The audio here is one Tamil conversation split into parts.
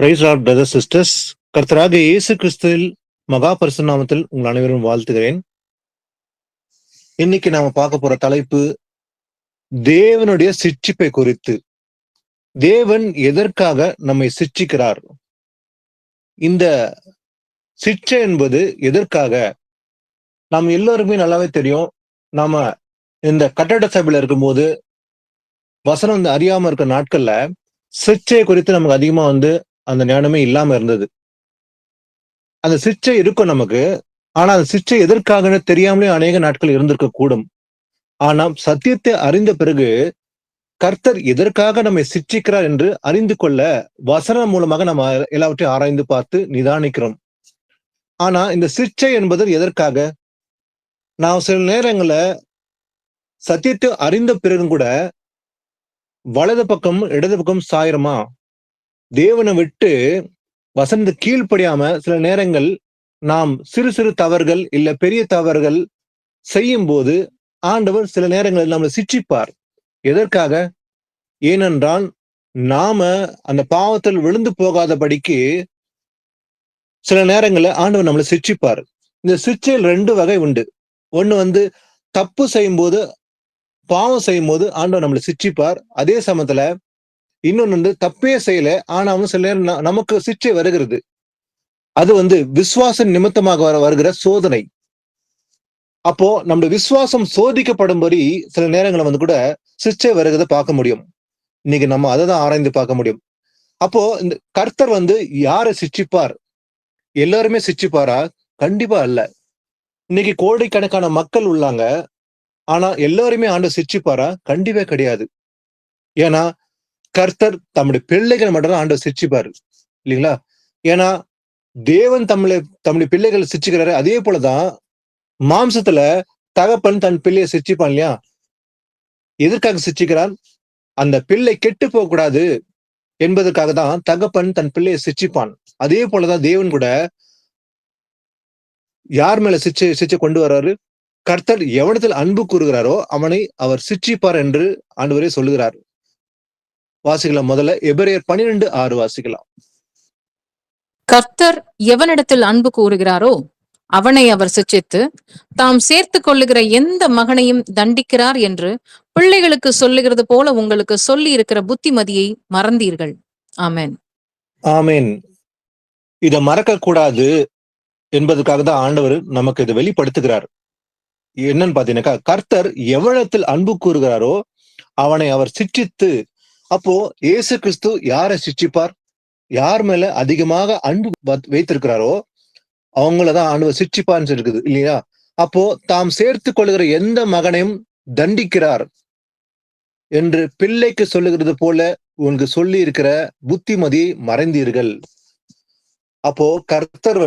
பிரைஸ் லார்ட் பிரதர்ஸ் சிஸ்டர்ஸ், கர்த்தராகிய இயேசு கிறிஸ்துவில் மகா பரிசுத்த நாமத்தில் உங்கள் அனைவரும் வாழ்த்துகிறேன். இன்னைக்கு நாம பார்க்க போற தலைப்பு தேவனுடைய சிட்சிப்பை குறித்து. தேவன் எதற்காக நம்மை சிட்சிக்கிறார்? இந்த சிட்சை என்பது எதற்காக? நாம் எல்லோருக்குமே நல்லாவே தெரியும். நாம இந்த கட்டட சபையில இருக்கும்போது வசனம் அறியாம இருக்க நாட்கள்ல சிட்சையை குறித்து நமக்கு அதிகமா அந்த ஞானமே இல்லாம இருந்தது. அந்த சிட்சை இருக்கும் நமக்கு, ஆனா அந்த சிட்சை எதற்காக தெரியாமலே அநேக நாட்கள் இருந்திருக்க கூடும். ஆனா சத்தியத்தை அறிந்த பிறகு கர்த்தர் எதற்காக நம்மை சிட்சிக்கிறார் என்று அறிந்து கொள்ள வசனம் மூலமாக நம்ம எல்லாவற்றையும் ஆராய்ந்து பார்த்து நிதானிக்கிறோம். ஆனா இந்த சிட்சை என்பது எதற்காக? நான் சில நேரங்கள்ல சத்தியத்தை அறிந்த பிறகும் கூட வலது பக்கம் இடது பக்கம் சாயிரமா, தேவனை விட்டு வசனத்து கீழ்ப்படியாம சில நேரங்கள் நாம் சிறு சிறு தவறுகள் இல்ல பெரிய தவறுகள் செய்யும் போது ஆண்டவர் சில நேரங்களில் நம்மளை சிட்சிப்பார். எதற்காக? ஏனென்றால் நாம அந்த பாவத்தில் விழுந்து போகாதபடிக்கு சில நேரங்கள்ல ஆண்டவர் நம்மளை சிட்சிப்பார். இந்த சிட்சையில் 2 வகை உண்டு. ஒண்ணு தப்பு செய்யும் போது, பாவம் செய்யும் போது ஆண்டவர் நம்மளை சிட்சிப்பார். அதே சமயத்துல இன்னொன்னு தப்பே செய்யல, ஆனாலும் சில நேரம் நமக்கு சிட்சை வருகிறது. அது விசுவாச நிமித்தமாக வருகிற சோதனை. அப்போ நம்முடைய விசுவாசம் சோதிக்கப்படும்படி சில நேரங்களை கூட சிட்சை வருகிறத பார்க்க முடியும். இன்னைக்கு நம்ம அதை தான் ஆராய்ந்து பார்க்க முடியும். அப்போ இந்த கர்த்தர் யாரை சிட்சிப்பார்? எல்லாருமே சிட்சிப்பாரா? கண்டிப்பா அல்ல. இன்னைக்கு கோடிக்கணக்கான மக்கள் உள்ளாங்க, ஆனா எல்லாருமே ஆண்டவர் சிட்சிப்பாரா? கண்டிப்பா கிடையாது. ஏன்னா கர்த்தர் தம்முடைய பிள்ளைகள் மட்டும்தான் ஆண்டவர் சிட்சிப்பாரு, இல்லைங்களா? ஏன்னா தேவன் தம்முடைய பிள்ளைகளை சிட்சிக்கிறாரு. அதே போலதான் மாம்சத்துல தகப்பன் தன் பிள்ளையை சிட்சிப்பான் இல்லையா? எதற்காக சிட்சிக்கிறான்? அந்த பிள்ளை கெட்டு போக கூடாது என்பதற்காக தான் தகப்பன் தன் பிள்ளையை சிட்சிப்பான். அதே போலதான் தேவன் கூட யார் மேல சிட்சை கொண்டு வர்றாரு? கர்த்தர் எவனத்தில் அன்பு கூறுகிறாரோ அவனை அவர் சிட்சிப்பார் என்று ஆண்டவரே சொல்லுகிறார். வாசிக்கலாம். முதல்ல எபிரேயர் 12:6 வாசிக்கலாம். கர்த்தர் எவனிடத்தில் அன்பு கூறுகிறாரோ அவனை அவர் சிட்சித்து தாம் சேர்த்து கொள்ளுகிற எந்த மகனையும் தண்டிக்கிறார் என்று பிள்ளைகளுக்கு சொல்லுகிறது போல உங்களுக்கு சொல்லி இருக்கிற புத்திமதியை மறந்தீர்கள். ஆமென். ஆமென். இதை மறக்க கூடாது என்பதற்காக தான் ஆண்டவர் நமக்கு இதை வெளிப்படுத்துகிறார். என்னன்னு பாத்தீங்கன்னாக்கா, கர்த்தர் எவனிடத்தில் அன்பு கூறுகிறாரோ அவனை அவர் சிட்சித்து. அப்போ இயேசு கிறிஸ்து யாரை சிட்சிப்பார்? யார் மேல அதிகமாக அன்பு வைத்திருக்கிறாரோ அவங்களதான் ஆண்டவர் சிட்சிப்பான்னு இருக்குது இல்லையா? அப்போ தாம் சேர்த்து கொள்ளுகிற எந்த மகனையும் தண்டிக்கிறார் என்று பிள்ளைக்கு சொல்லுகிறது போல உங்களுக்கு சொல்லி இருக்கிற புத்திமதி மறைந்தீர்கள். அப்போ கர்த்தர்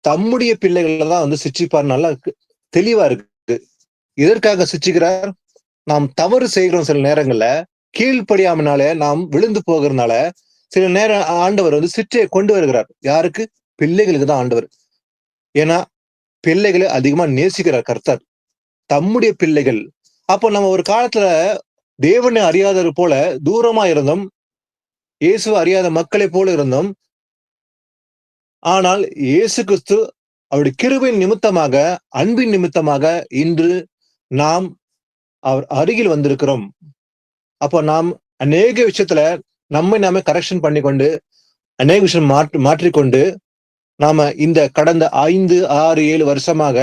தம்முடைய பிள்ளைகளை தான் சிட்சிப்பார். நல்லா தெளிவா இருக்கு. எதற்காக சிட்சிக்கிறார்? நாம் தவறு செய்கிறோம். சில நேரங்கள்ல கீழ்ப்படியாமனால நாம் விழுந்து போகிறதுனால சில நேரம் ஆண்டவர் சிட்சையை கொண்டு வருகிறார். யாருக்கு? பிள்ளைகளுக்கு தான் ஆண்டவர். ஏன்னா பிள்ளைகளை அதிகமா நேசிக்கிறார் கர்த்தர், தம்முடைய பிள்ளைகள். அப்போ நம்ம ஒரு காலத்துல தேவனை அறியாதது போல தூரமா இருந்தோம், இயேசு அறியாத மக்களை போல இருந்தோம். ஆனால் இயேசு கிறிஸ்து அவருடைய கிருபையின் நிமித்தமாக, அன்பின் நிமித்தமாக இன்று நாம் அவர் அருகில் வந்திருக்கிறோம். அப்போ நாம் அநேக விஷயத்துல நாம கரெக்ஷன் பண்ணிக்கொண்டு, அநேக விஷயம் மாற்றிக்கொண்டு நாம இந்த கடந்த 5, 6, 7 வருஷமாக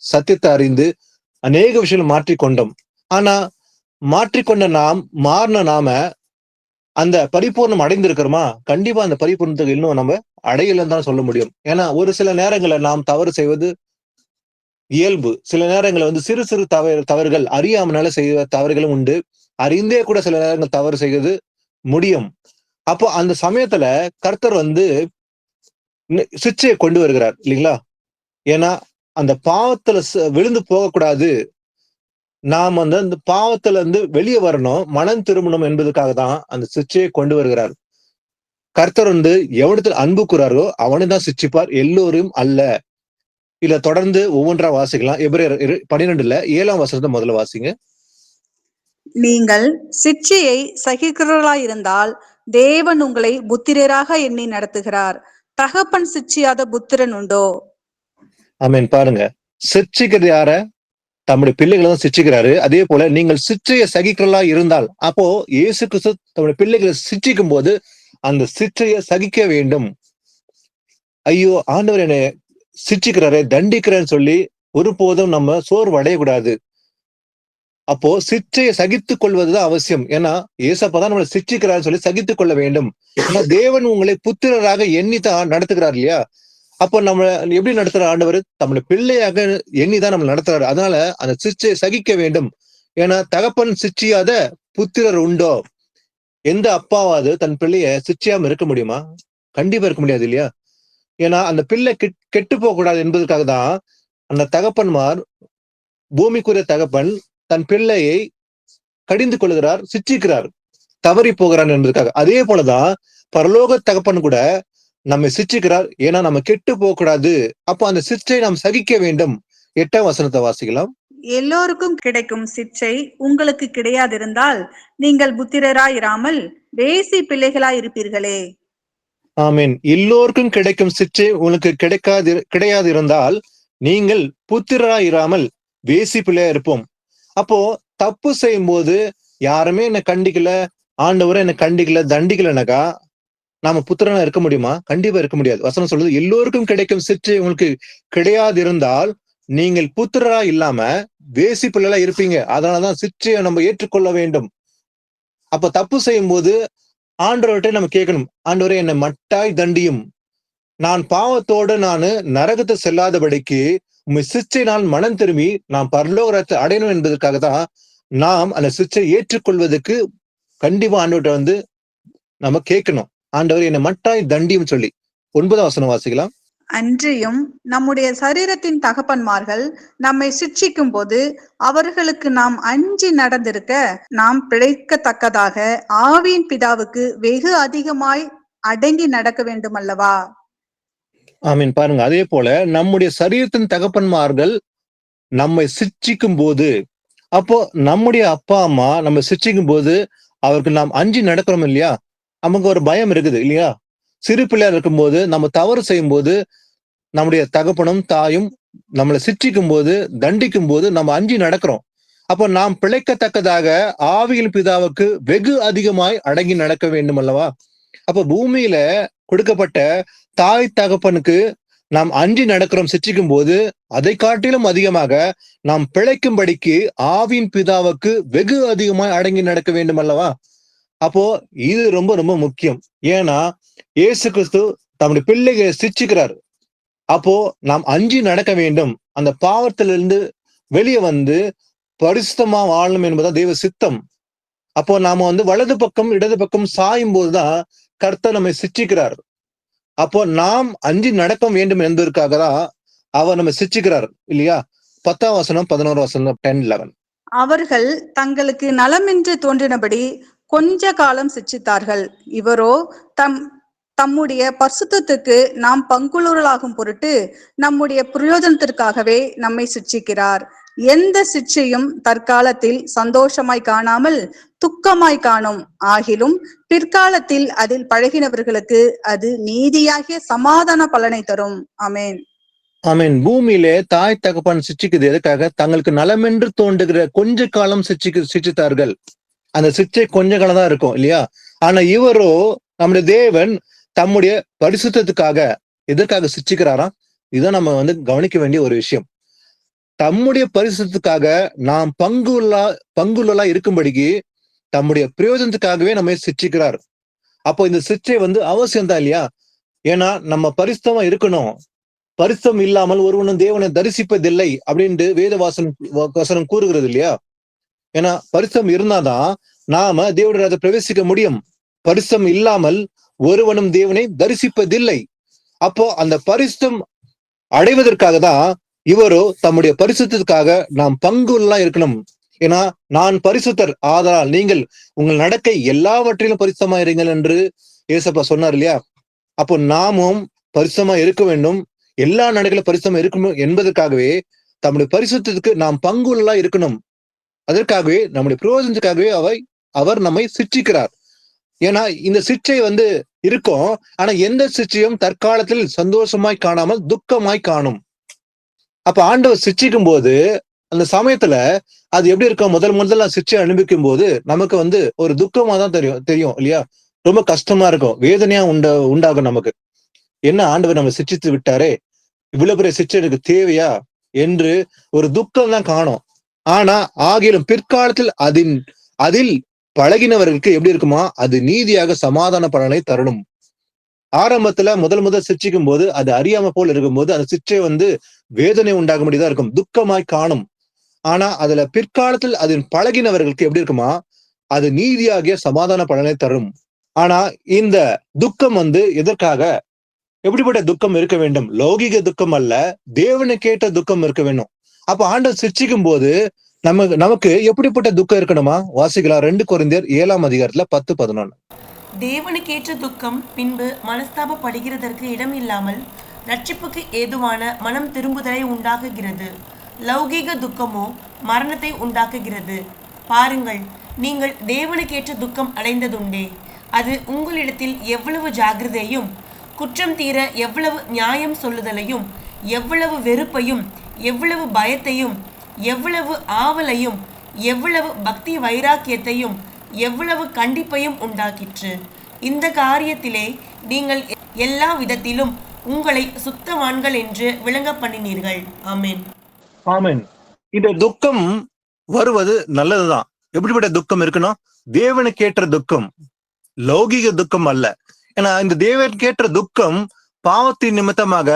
சத்தியத்தை அறிந்து அநேக விஷயங்கள் மாற்றிக்கொண்டோம். ஆனா மாற்றிக்கொண்ட மாறின நாம அந்த பரிபூர்ணம் அடைந்திருக்கிறோமா? கண்டிப்பா அந்த பரிபூர்ணத்துக்கு இன்னும் நம்ம அடையலன்னு தான் சொல்ல முடியும். ஏன்னா ஒரு சில நேரங்களில் நாம் தவறு செய்வது இயல்பு. சில நேரங்களில் சிறு சிறு தவறுகள் அறியாமனால செய்த தவறுகளும் உண்டு. அறிந்தே கூட சில நேரங்கள் தவறு செய்வது முடியும். அப்போ அந்த சமயத்துல கர்த்தர் சிட்சையை கொண்டு வருகிறார் இல்லைங்களா? ஏன்னா அந்த பாவத்துல விழுந்து போகக்கூடாது, நாம் அந்த பாவத்துல வெளியே வரணும், மனம் திரும்பணும் என்பதற்காக தான் அந்த சிட்சையை கொண்டு வருகிறார். கர்த்தர் எவனிடத்தில் அன்பு கூறாரோ அவனை தான் சிட்சிப்பார், எல்லோரும் அல்ல. இல்ல தொடர்ந்து ஒவ்வொன்றா வாசிக்கலாம். எபிரேயர் 12:7 முதல்ல வாசிங்க. நீங்கள் சிட்சையை சகிக்கிறவர்களாயிருந்தால் தேவன் உங்களை புத்திரராக எண்ணி நடத்துகிறார். தகப்பன் சிட்சியாத புத்திரன் உண்டோ? ஆமென். பாருங்க, சிட்சிக்கிறது யார? தம்முடைய பிள்ளைகளை தான் சிட்சிக்கிறாரு. அதே போல நீங்கள் சிட்சையை சகிக்கிறலா இருந்தால், அப்போ இயேசு கிறிஸ்து தம்முடைய பிள்ளைகளை சிட்சிக்கும் போது அந்த சிட்சையை சகிக்க வேண்டும். ஐயோ, ஆண்டவர் என்னை சிட்சிக்கிறாரே, தண்டிக்கிறேன்னு சொல்லி ஒருபோதும் நம்ம சோர்வு அடையக்கூடாது. அப்போ சிட்சையை சகித்துக் கொள்வதுதான் அவசியம். ஏன்னா ஏசப்பதான் நம்மளை சிட்சிக்கிறான்னு சொல்லி சகித்துக் கொள்ள வேண்டும். ஏன்னா தேவன் உங்களை புத்திரராக எண்ணித்தான் நடத்துகிறார் இல்லையா? அப்போ நம்ம எப்படி நடத்துற ஆண்டவர்? நம்மளை பிள்ளையாக எண்ணிதான் நம்ம நடத்துறாரு. அதனால அந்த சிட்சையை சகிக்க வேண்டும். ஏன்னா தகப்பன் சிட்சியாத புத்திரர் உண்டோ? எந்த அப்பாவாவது தன் பிள்ளைய சிட்சியாம இருக்க முடியுமா? கண்டிப்பா இருக்க முடியாது இல்லையா? ஏன்னா அந்த பிள்ளை கெட்டு போக கூடாது என்பதற்காக தான் அந்த தகப்பன்மார், பூமிக்குரிய தகப்பன் தன் பிள்ளையை கடிந்து கொள்கிறார், சிட்சிக்கிறார், தவறி போகிறான் என்பதற்காக. அதே போலதான் பரலோக தகப்பன் கூட நம்மை சிட்சிக்கிறார். ஏன்னா நம்ம கெட்டு போக கூடாது. அப்போ அந்த சிட்சை நாம் சகிக்க வேண்டும். 8ஆம் வசனத்தை வாசிக்கலாம். எல்லோருக்கும் கிடைக்கும் சிட்சை உங்களுக்கு கிடையாதிருந்தால் நீங்கள் புத்திரராயிராமல் வேசி பிள்ளைகளாயிருப்பீர்களே. ஆமீன். எல்லோருக்கும் கிடைக்கும் சிட்சை உங்களுக்கு கிடையாது இருந்தால் நீங்கள் புத்திரராய் இராமல் வேசி பிள்ளையா இருப்போம். அப்போ தப்பு செய்யும் போது யாருமே என்னை கண்டிக்கல, ஆண்டவரை என்னை கண்டிக்கல, தண்டிக்கலனாக்கா நாம புத்திரனா இருக்க முடியுமா? கண்டிப்பா இருக்க முடியாது. வசனம் சொல்லுது, எல்லோருக்கும் கிடைக்கும் சிட்சை உங்களுக்கு கிடையாது இருந்தால் நீங்கள் புத்திரரா இல்லாம வேசி பிள்ளைகளா இருப்பீங்க. அதனாலதான் சிட்சையை நம்ம ஏற்றுக்கொள்ள வேண்டும். அப்ப தப்பு செய்யும் போது ஆண்டவர்கிட்ட நம்ம கேட்கணும், ஆண்டவரே என்னை மட்டாய் தண்டியும், நான் பாவத்தோடு நானு நரகத்தை செல்லாதபடிக்கு உண்மை சிச்சை நான் மனம் திரும்பி நான் பரலோகத்தை அடையணும் என்பதற்காக தான் நாம் அந்த சிச்சை ஏற்றுக்கொள்வதற்கு கண்டிப்பா ஆண்டவர்கிட்ட நம்ம கேட்கணும், ஆண்டவர் என்னை மட்டாய் தண்டியும் சொல்லி. 9ஆம் வசனம் வாசிக்கலாம். அன்றியும் நம்முடைய சரீரத்தின் தகப்பன்மார்கள் நம்மை சிட்சிக்கும் போது அவர்களுக்கு நாம் அஞ்சி நடந்திருக்க நாம் பிழைக்கத்தக்கதாக ஆவியின் பிதாவுக்கு வெகு அதிகமாய் அடங்கி நடக்க வேண்டும் அல்லவா? ஆமீன். பாருங்க, அதே போல நம்முடைய சரீரத்தின் தகப்பன்மார்கள் நம்மை சிட்சிக்கும் போது, அப்போ நம்முடைய அப்பா அம்மா நம்ம சிட்சிக்கும் போது அவருக்கு நாம் அஞ்சி நடக்கிறோம் இல்லையா? நமக்கு ஒரு பயம் இருக்குது இல்லையா? சிறு பிள்ளையா இருக்கும்போது நம்ம தவறு செய்யும் போது நம்முடைய தகப்பனும் தாயும் நம்மளை சிட்சிக்கும் போது, தண்டிக்கும் போது நம்ம அஞ்சி நடக்கிறோம். அப்போ நாம் பிழைக்கத்தக்கதாக ஆவியின் பிதாவுக்கு வெகு அதிகமாய் அடங்கி நடக்க வேண்டும் அல்லவா? அப்ப பூமியில கொடுக்கப்பட்ட தாய் தகப்பனுக்கு நாம் அஞ்சி நடக்கிறோம் சிட்சிக்கும் போது, அதை காட்டிலும் அதிகமாக நாம் பிழைக்கும்படிக்கு ஆவியின் பிதாவுக்கு வெகு அதிகமாய் அடங்கி நடக்க வேண்டும் அல்லவா? அப்போ இது ரொம்ப ரொம்ப முக்கியம். ஏன்னா இயேசு கிறிஸ்து தம்முடைய பிள்ளைகளை சிட்சிக்கிறார். அப்போ நாம் அஞ்சி நடக்க வேண்டும். அந்த பாவத்திலிருந்து வெளியே வந்து பரிசுத்தமா வாழணும் என்பதுதான் தெய்வ சித்தம். அப்போ நாம வலது பக்கம் இடது பக்கம் சாயும் போதுதான் கர்த்தர் நம்மை சிட்சிக்கிறார். அப்போ நாம் அஞ்சி நடக்க வேண்டும் என்பதற்காக தான் அவர் நம்ம சிட்சிக்கிறார் இல்லையா? 10ஆம் வசனம் 11 வசனம் 10-11. அவர்கள் தங்களுக்கு நலமென்று தோன்றினபடி கொஞ்ச காலம் சிட்சித்தார்கள். இவரோ தம்முடைய பரிசுத்தத்துக்கு நாம் பங்குள்ளவர்களாகும் பொருட்டு நம்முடைய பிரயோஜனத்திற்காகவே நம்மை சிட்சிக்கிறார். எந்த சிட்சையும் தற்காலத்தில் சந்தோஷமாய் காணாமல் துக்கமாய் காணும். ஆகிலும் பிற்காலத்தில் அதில் பழகினவர்களுக்கு அது நீதியாகிய சமாதான பலனை தரும். ஆமேன். ஆமீன். பூமியிலே தாய் தகப்பன் சிட்சிக்குது எதுக்காக? தங்களுக்கு நலமென்று தோன்றுகிற கொஞ்ச காலம் சிட்சித்தார்கள். அந்த சிட்சை கொஞ்ச காலம் தான் இருக்கும் இல்லையா? ஆனா இவரோ நம்முடைய தேவன் தம்முடைய பரிசுத்தத்துக்காக எதற்காக சிட்சிக்கிறாராம்? இதான் நம்ம கவனிக்க வேண்டிய ஒரு விஷயம். தம்முடைய பரிசுத்தத்துக்காக நாம் பங்குள்ளா இருக்கும்படிக்கு தம்முடைய பிரயோஜனத்துக்காகவே நம்ம சிட்சிக்கிறார். அப்போ இந்த சிட்சை அவசியம் தான் இல்லையா? ஏன்னா நம்ம பரிசுத்தமா இருக்கணும். பரிசுத்தம் இல்லாமல் ஒருவனும் தேவனை தரிசிப்பதில்லை அப்படின்ட்டு வேதவசனம் கூறுகிறது இல்லையா? ஏன்னா பரிசுத்தம் இருந்தாதான் நாம தேவனுடைய பிரவேசிக்க முடியும். பரிசுத்தம் இல்லாமல் ஒருவனும் தேவனை தரிசிப்பதில்லை. அப்போ அந்த பரிசுத்தம் அடைவதற்காக தான் இவரோ தம்முடைய பரிசுத்தத்துக்காக நாம் பங்குள்ளா இருக்கணும். ஏன்னா நான் பரிசுத்தர், ஆதலால் நீங்கள் உங்கள் நடக்கை எல்லாவற்றிலும் பரிசுத்தமா இருங்கள் என்று ஏசப்பா சொன்னார் இல்லையா? அப்போ நாமும் பரிசுத்தமா இருக்க வேண்டும், எல்லா நடக்கையிலும் பரிசுத்தமா இருக்கணும் என்பதற்காகவே தம்முடைய பரிசுத்தத்துக்கு நாம் பங்குள்ளா இருக்கணும். அதற்காகவே நம்முடைய பிரயோஜனத்துக்காகவே அவர் நம்மை சிட்சிக்கிறார். ஏன்னா இந்த சிட்சை இருக்கும். ஆனா எந்த சிட்சையும் தற்காலத்தில் சந்தோஷமாய் காணாமல் துக்கமாய் காணும். அப்ப ஆண்டவர் சிட்சிக்கும் போது அந்த சமயத்துல அது எப்படி இருக்கும்? முதல்ல சிட்சை அனுபவிக்கும் போது நமக்கு ஒரு துக்கமா தான் தெரியும் இல்லையா? ரொம்ப கஷ்டமா இருக்கும், வேதனையா உண்டாகும் நமக்கு. என்ன ஆண்டவர் நம்ம சிட்சித்து விட்டாரே, இவ்வளவு பெரிய சிட்சை எனக்கு தேவையா என்று ஒரு துக்கம் தான் காணும். ஆனா ஆகிலும் பிற்காலத்தில் அதில் பழகினவர்களுக்கு எப்படி இருக்குமா? அது நீதியாக சமாதான பலனை தரணும். ஆரம்பத்துல முதல் சிட்சிக்கும் போது அது அறியாம போல் இருக்கும்போது அந்த சிட்சை வேதனை உண்டாகும்படிதான் இருக்கும், துக்கமாய் காணும். ஆனா அதுல பிற்காலத்தில் அதன் பழகினவர்களுக்கு எப்படி இருக்குமா? அது நீதியாகிய சமாதான பலனை தரும். ஆனா இந்த துக்கம் எதற்காக, எப்படிப்பட்ட துக்கம் இருக்க வேண்டும்? லௌகிக துக்கம் அல்ல, தேவனுக்கேற்ற துக்கம் இருக்க வேண்டும். அப்ப ஆண்டவர் சிட்சிக்கும் போது நமக்கு எப்படிப்பட்ட துக்கம் இருக்கணுமா? வாசிக்கலாம் 2 கொரிந்தியர் 7ஆம் அதிகாரத்துல 10-11. தேவனுக்கேற்ற துக்கம் பின்பு மனஸ்தாபப்படுகிறதற்கு இடம் இல்லாமல் ரட்சிப்புக்கு ஏதுவான மனம் திரும்புதலை உண்டாக்குகிறது. லௌகீக துக்கமோ மரணத்தை உண்டாக்குகிறது. பாருங்கள், நீங்கள் தேவனுக்கேற்ற துக்கம் அடைந்ததுண்டே. அது உங்களிடத்தில் எவ்வளவு ஜாக்கிரதையும், குற்றம் தீர எவ்வளவு நியாயம் சொல்லுதலையும், எவ்வளவு வெறுப்பையும், எவ்வளவு பயத்தையும், எவ்வளவு ஆவலையும், எவ்வளவு பக்தி வைராக்கியத்தையும், எவ்வளவு கண்டிப்பையும் உண்டாக்கிற்று. இந்த காரியத்திலே நீங்கள் எல்லா விதத்திலும் உங்களை சுத்தவான்கள் என்று விளங்க பண்ணினீர்கள். ஆமென். ஆமென். இந்த துக்கம் வருவது நல்லதுதான். எப்படிப்பட்ட துக்கம் இருக்கணும்? தேவனுக்கேற்ற துக்கம், லௌகிக துக்கம் அல்ல. ஏன்னா இந்த தேவனுக்கேற்ற துக்கம் பாவத்தின் நிமித்தமாக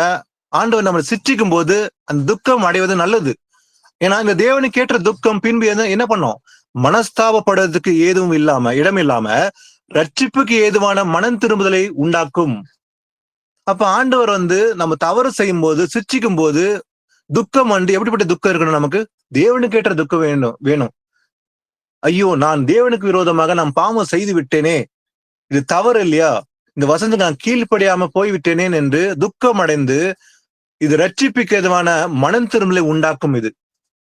ஆண்டவர் நம்மளை சிட்சிக்கும் போது அந்த துக்கம் அடைவது நல்லது. ஏன்னா இந்த தேவனுக்கேற்ற துக்கம் பின்பு என்ன பண்ணும்? மனஸ்தாபப்படுறதுக்கு ஏதும் இல்லாம, இடம் இல்லாம ரட்சிப்புக்கு ஏதுவான மனம் திரும்புதலை உண்டாக்கும். அப்ப ஆண்டவர் நம்ம தவறு செய்யும் போது, சிட்சிக்கும் போது துக்கம் எப்படிப்பட்ட துக்கம் இருக்கணும்? நமக்கு தேவனுக்கேற்ற துக்கம் வேணும். ஐயோ, நான் தேவனுக்கு விரோதமாக நான் பாவம் செய்து விட்டேனே, இது தவறு இல்லையா, இந்த வசனத்துக்கு நான் கீழ்ப்படியாம போய்விட்டேனேன் என்று துக்கம் அடைந்து இது ரட்சிப்புக்கு ஏதுவான மனம் திரும்பலை உண்டாக்கும். இது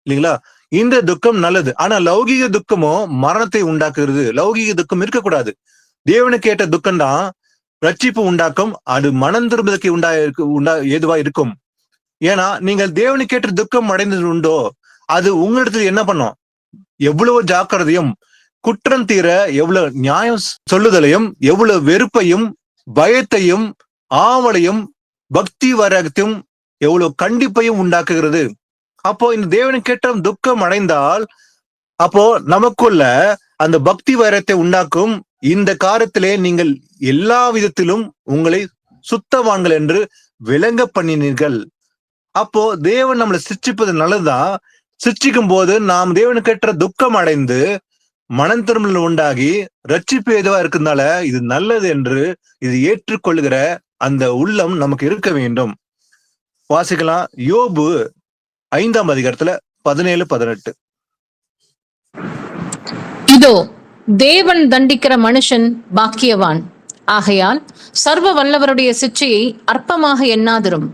இல்லைங்களா? இந்த துக்கம் நல்லது. ஆனா லௌகிக துக்கமோ மரணத்தை உண்டாக்குறது. லௌகிக துக்கம் இருக்கக்கூடாது. தேவனுக்கேற்ற துக்கம் தான் ரட்சிப்பு உண்டாக்கும். அது மனம் திரும்புவதற்கு ஏதுவா இருக்கும். ஏன்னா நீங்கள் தேவனுக்கேற்ற துக்கம் அடைந்தது உண்டோ, அது உங்களிடத்துல என்ன பண்ணும்? எவ்வளவு ஜாக்கிரதையும், குற்றம் தீர எவ்வளவு நியாயம் சொல்லுதலையும், எவ்வளவு வெறுப்பையும், பயத்தையும், ஆவலையும், பக்தி வைராக்கியத்தையும், எவ்வளவு கண்டிப்பையும் உண்டாக்குகிறது. அப்போ இந்த தேவனுக்கேற்ற துக்கம் அடைந்தால் அப்போ நமக்குள்ள அந்த பக்தி வைரத்தை உண்டாக்கும். இந்த காரியத்திலே நீங்கள் எல்லா விதத்திலும் உங்களை சுத்தவான்கள் என்று விளங்க பண்ணினீர்கள். அப்போ தேவன் நம்மளை சிட்சிப்பது நல்லதுதான். சிட்சிக்கும் போது நாம் தேவனுக்கேற்ற துக்கம் அடைந்து மனம் திரும்பல் உண்டாகி ரட்சிப்பு எதுவா இருக்குனால இது நல்லது என்று இது ஏற்றுக்கொள்ளுகிற அந்த உள்ளம் நமக்கு இருக்க வேண்டும். வாசிக்கலாம் யோபு 5ஆம் அதிகாரத்துல 17-18. இதோ தேவன் தண்டிக்கிற மனுஷன் பாக்கியவான். ஆகையால் சர்வ வல்லவருடைய சிட்சையை அற்பமாக எண்ணாதிரும்.